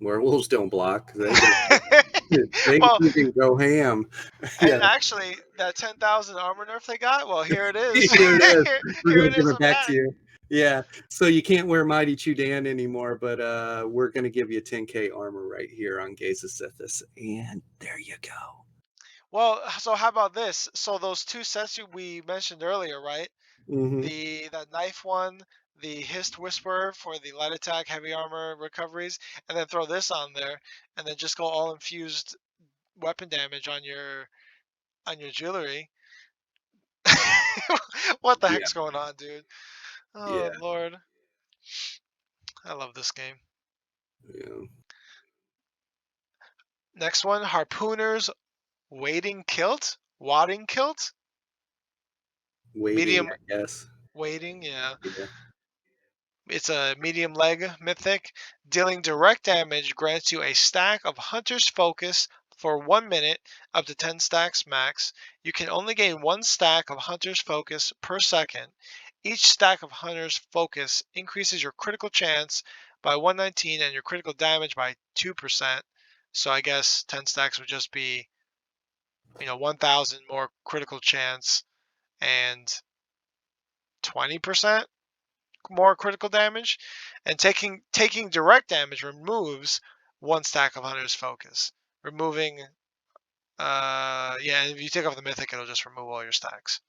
Werewolves don't block. They can go ham. And actually, that 10,000 armor nerf they got, well, here it is. Here it is. We're Here going it to give is it back back. to you. Yeah. So you can't wear Mighty Chudan anymore, but we're going to give you 10K armor right here on Gaze of Sithis. And there you go. Well, so how about this? So those two sets we mentioned earlier, right? Mm-hmm. That knife one, the Hist Whisperer for the light attack, heavy armor recoveries, and then throw this on there, and then just go all infused weapon damage on your jewelry. What the heck's going on, dude? Oh Lord, I love this game. Yeah. Next one, Harpooner's Wading Kilt. Wadding Kilt. Waiting, I guess. Wading, yeah. Yeah. It's a medium leg mythic. Dealing direct damage grants you a stack of Hunter's Focus for 1 minute, up to 10 stacks max. You can only gain 1 stack of Hunter's Focus per second. Each stack of Hunter's Focus increases your critical chance by 119 and your critical damage by 2%. So I guess 10 stacks would just be, 1,000 more critical chance and 20% more critical damage. And taking direct damage removes 1 stack of Hunter's Focus. Removing, if you take off the Mythic, it'll just remove all your stacks.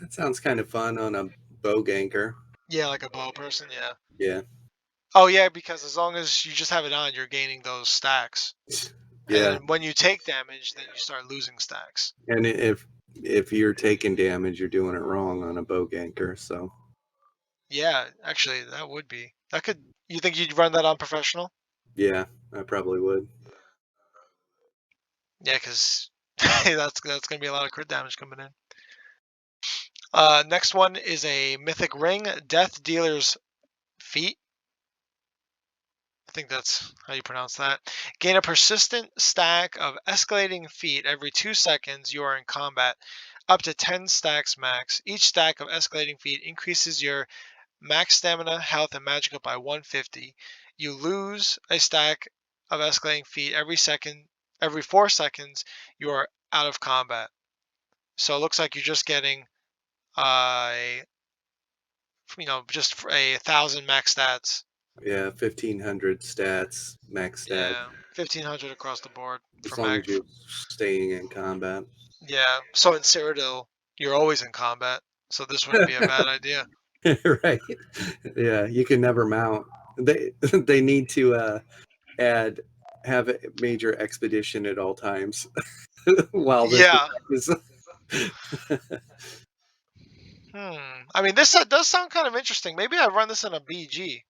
That sounds kind of fun on a bow ganker. Yeah, like a bow person, yeah. Yeah. Oh yeah, because as long as you just have it on, you're gaining those stacks. And Yeah, then when you take damage, then you start losing stacks. and if you're taking damage, you're doing it wrong on a bow ganker. So Yeah, actually, that would be. That could. You think you'd run that on professional? yeah, I probably would. Yeah, because that's gonna be a lot of crit damage coming in. Next one is a Mythic Ring, Death Dealer's Feat. I think that's how you pronounce that. Gain a persistent stack of escalating feet every 2 seconds you are in combat, up to 10 stacks max. Each stack of escalating feet increases your max stamina, health, and magicka by 150. You lose a stack of escalating feet every 4 seconds you are out of combat. So it looks like you're just getting just for 1,000 max stats. Yeah, 1,500 stats, max stats, Yeah, 1,500 across the board for as long max. as you're staying in combat. Yeah, so in Cyrodiil, you're always in combat, so this wouldn't be a bad idea. Right. Yeah, you can never mount. They need to have a major expedition at all times while this Yeah. is. I mean, this does sound kind of interesting. Maybe I run this in a BG,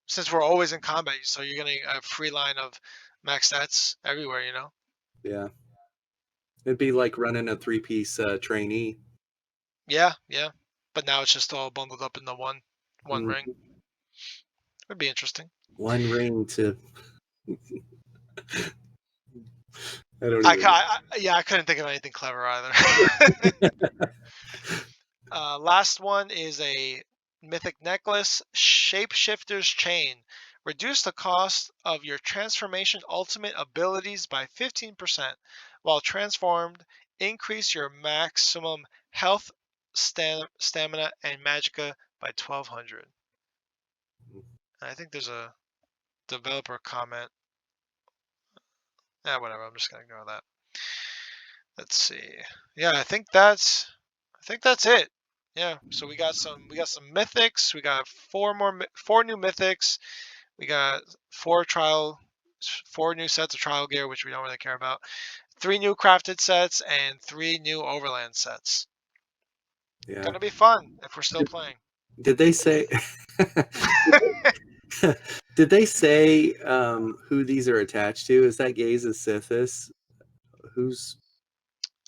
since we're always in combat, so you're getting a free line of max stats everywhere, you know? Yeah, it'd be like running a 3-piece trainee. Yeah, yeah. But now it's just all bundled up in the one ring. Mhm. Would be interesting. One ring to. I don't I, even. I couldn't think of anything clever either. Last one is a Mythic Necklace, Shapeshifter's Chain. Reduce the cost of your transformation ultimate abilities by 15%. While transformed, increase your maximum health, stamina, and magicka by 1,200. I think there's a developer comment. Whatever. I'm just gonna ignore that. Let's see. Yeah, I think that's it. Yeah, so we got some mythics. We got four new mythics. We got four new sets of trial gear, which we don't really care about. 3 new crafted sets and 3 new overland sets. Yeah. Gonna be fun if we're still playing. Did they say? Did they say who these are attached to? Is that Gaze of Sithis? Who's?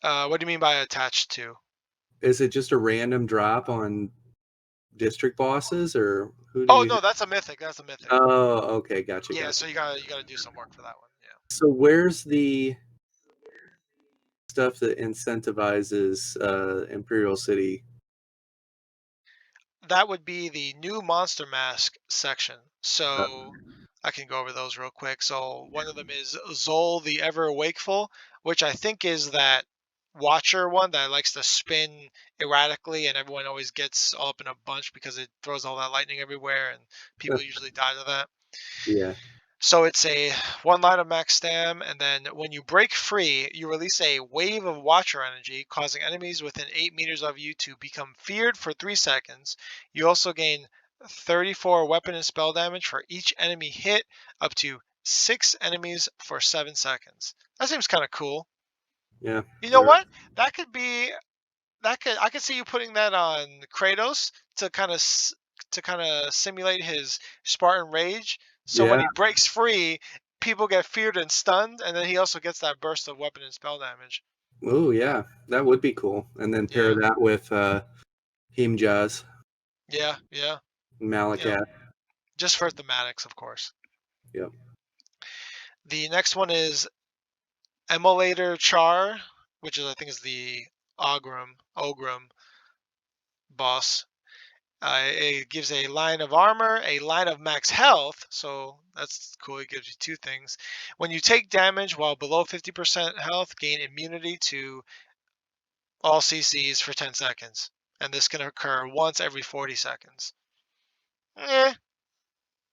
What do you mean by attached to? Is it just a random drop on district bosses, or who do Oh you? no, that's a mythic. That's a mythic. Oh, okay, gotcha. Yeah, Gotcha. so you gotta do some work for that one. Yeah. So where's the stuff that incentivizes Imperial City? That would be the new monster mask section. So I can go over those real quick. So one of them is Zol the Ever Wakeful, which I think is that Watcher one that likes to spin erratically, and everyone always gets all up in a bunch because it throws all that lightning everywhere, and people usually die to that. Yeah. So it's a 1 line of max stam, and then when you break free, you release a wave of Watcher energy, causing enemies within 8 meters of you to become feared for 3 seconds. You also gain 34 weapon and spell damage for each enemy hit, up to 6 enemies for 7 seconds. That seems kind of cool. Yeah. You know what? I could see you putting that on Kratos to kind of simulate his Spartan rage. So when Yeah. he breaks free, people get feared and stunned, and then he also gets that burst of weapon and spell damage. Oh, yeah. That would be cool. And then pair Yeah. that with Himjaz, Yeah, yeah. Malakat. Just for thematics, of course. Yep. The next one is Emulator Char, which I think is the Ogrim boss. It gives a line of armor, a line of max health, so that's cool. It gives you 2 things. When you take damage while below 50% health, gain immunity to all CCs for 10 seconds. And this can occur once every 40 seconds.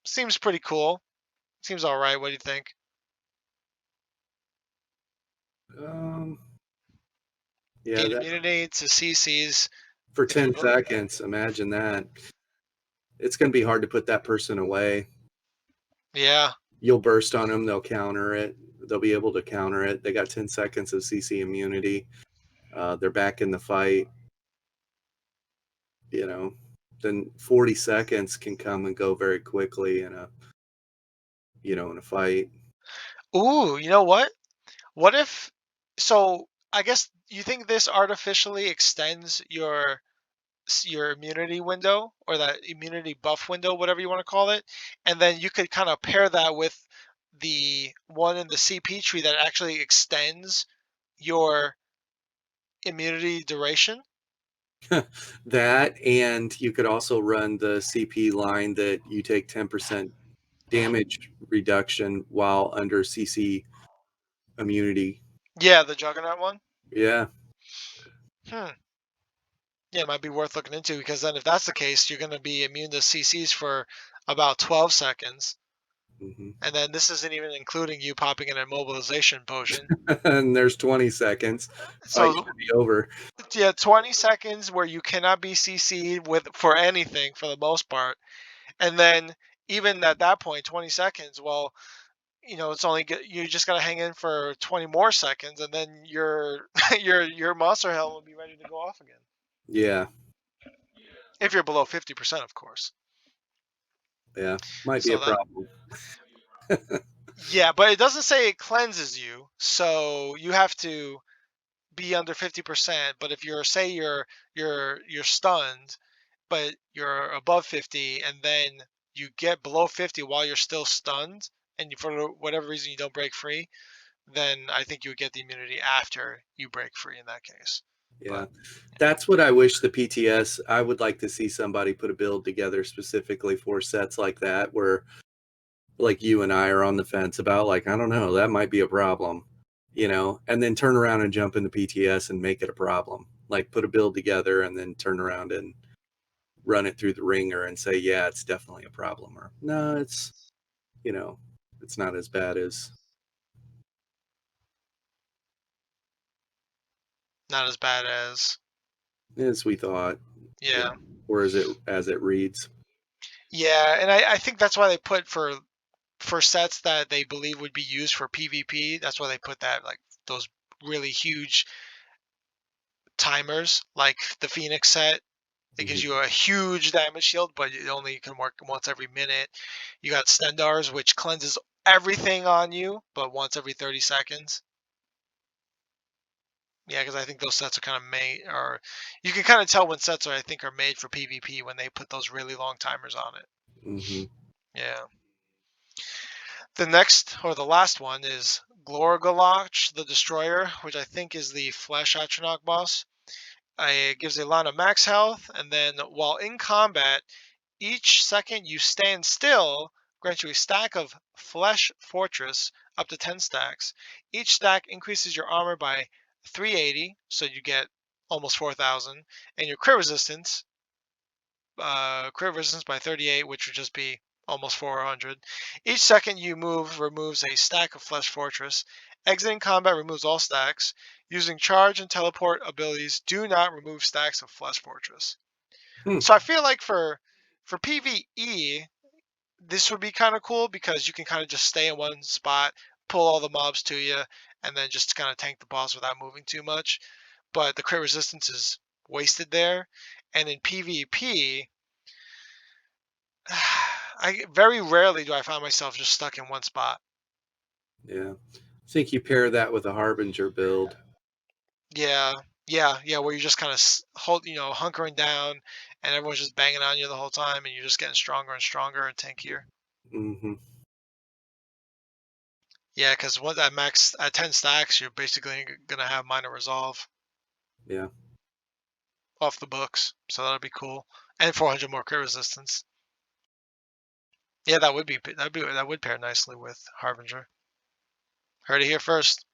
Seems pretty cool. Seems alright. What do you think? Yeah, Gain that, immunity to CCs. for If you 10 seconds, imagine that. It's going to be hard to put that person away. Yeah. You'll burst on them, they'll counter it. they'll be able to counter it. They got 10 seconds of CC immunity. They're back in the fight. You know, then 40 seconds can come and go very quickly in a fight. Ooh, you know what? What if? So I guess you think this artificially extends your immunity window or that immunity buff window, whatever you want to call it, and then you could kind of pair that with the one in the CP tree that actually extends your immunity duration. That, and you could also run the CP line that you take 10% damage reduction while under CC immunity. Yeah, the Juggernaut one. Yeah. Hmm. Yeah, it might be worth looking into because then if that's the case, you're going to be immune to CCs for about 12 seconds. Hmm. And then this isn't even including you popping an immobilization potion. And there's 20 seconds. Fight So should be over. yeah, 20 seconds where you cannot be CC'd with for anything for the most part. And then even at that point, 20 seconds, well, it's only you just got to hang in for 20 more seconds and then your your monster helm will be ready to go off again. Yeah. If you're below 50%, of course. Yeah. Might be So a problem. yeah, but it doesn't say it cleanses you. So you have to be under 50%, but if you're stunned, but you're above 50 and then you get below 50 while you're still stunned and for whatever reason you don't break free, then I think you would get the immunity after you break free in that case. Yeah. That's what I wish the PTS, I would like to see somebody put a build together specifically for sets like that where like you and I are on the fence about, like, I don't know, that might be a problem, and then turn around and jump into PTS and make it a problem. Like put a build together and then turn around and run it through the ringer and say, yeah, it's definitely a problem, or no, it's not as bad as Not as bad we thought. yeah. Or as it reads. Yeah, and I think that's why they put for sets that they believe would be used for PvP, that's why they put that like those really huge timers like the Phoenix set. It gives Mhm. you a huge damage shield, but it only can work once every minute. You got Stendars, which cleanses everything on you, but once every 30 seconds. Yeah, because I think those sets are kind of made, or you can kind of tell when sets are, I think, are made for PvP when they put those really long timers on it. Mhm. Yeah. The next, or the last one, is Galach the Destroyer, which I think is the Flesh Atronach boss. It gives a line of max health, and then while in combat, each second you stand still grants you a stack of Flesh Fortress, up to 10 stacks. Each stack increases your armor by 380, so you get almost 4,000, and your crit resistance by 38, which would just be almost 400. Each second you move removes a stack of Flesh Fortress. Exiting combat removes all stacks. Using charge and teleport abilities do not remove stacks of Flesh Fortress. Hmm. So I feel like for PvE, this would be kind of cool because you can kind of just stay in one spot, pull all the mobs to you, and then just kind of tank the boss without moving too much. But the crit resistance is wasted there. And in PvP, I very rarely do I find myself just stuck in one spot. Yeah. I think you pair that with a Harbinger build. Yeah, yeah, where you're just kind of hunkering down, and everyone's just banging on you the whole time, and you're just getting stronger and stronger and tankier. Hmm. Yeah, because once at max at 10 stacks, you're basically gonna have minor resolve Yeah. off the books, so that'll be cool, and 400 more crit resistance. Yeah, that would pair nicely with Harbinger. Heard it here first.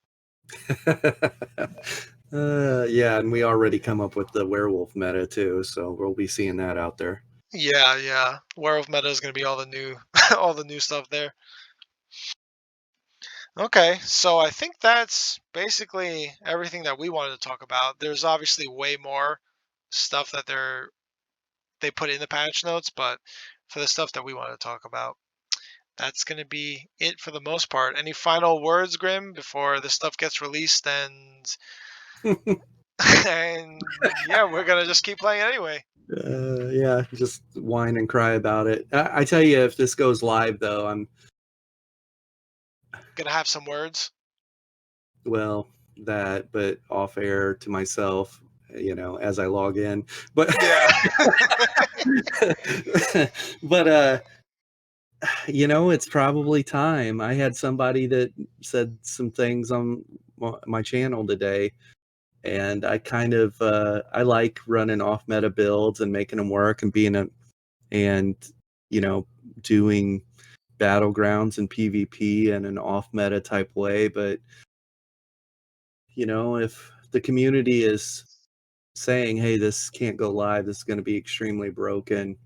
Yeah, and we already come up with the werewolf meta too, so we'll be seeing that out there. Yeah. Werewolf meta is gonna be all the new all the new stuff there. Okay, so I think that's basically everything that we wanted to talk about. There's obviously way more stuff that they put in the patch notes, but for the stuff that we wanted to talk about, that's going to be it for the most part. Any final words, Grim, before this stuff gets released? And yeah, we're going to just keep playing anyway. Yeah, just whine and cry about it. I tell you, if this goes live, though, I'm Going to have some words. well that, but off air to myself, as I log in. But Yeah. but it's probably time. I had somebody that said some things on my channel today, and I kind of I like running off meta builds and making them work and doing battlegrounds and PvP in an off meta type way. But if the community is saying, hey, this can't go live, this is going to be extremely broken,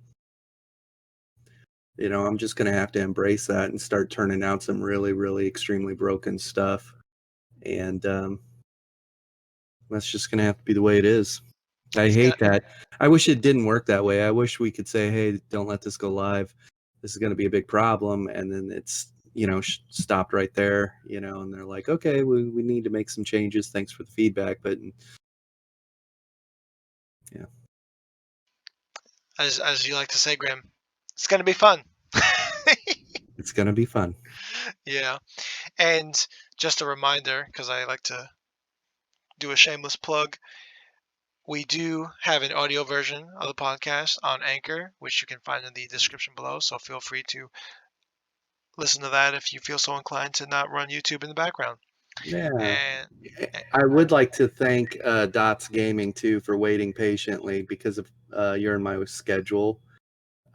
I'm just going to have to embrace that and start turning out some really, really extremely broken stuff. And that's just going to have to be the way it is. I hate that. I wish it didn't work that way. I wish we could say, hey, don't let this go live. This is going to be a big problem. And then it's, stopped right there, and they're like, okay, we need to make some changes. Thanks for the feedback. But yeah. As you like to say, Grim, it's going to be fun. It's going to be fun. Yeah. And just a reminder, because I like to do a shameless plug, we do have an audio version of the podcast on Anchor, which you can find in the description below. So feel free to listen to that if you feel so inclined to not run YouTube in the background. Yeah. And I would like to thank Dots Gaming, too, for waiting patiently because of you're in my schedule.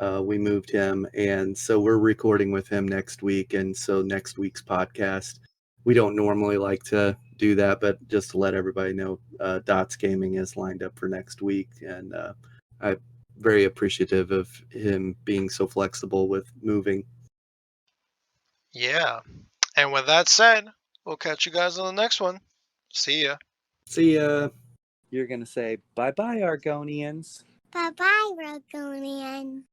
We moved him, and so we're recording with him next week. And so next week's podcast, we don't normally like to do that, but just to let everybody know, Dots Gaming is lined up for next week. And I'm very appreciative of him being so flexible with moving. yeah. And with that said, we'll catch you guys on the next one. See ya. See ya. You're going to say bye-bye, Argonians. Bye bye, Rogonian.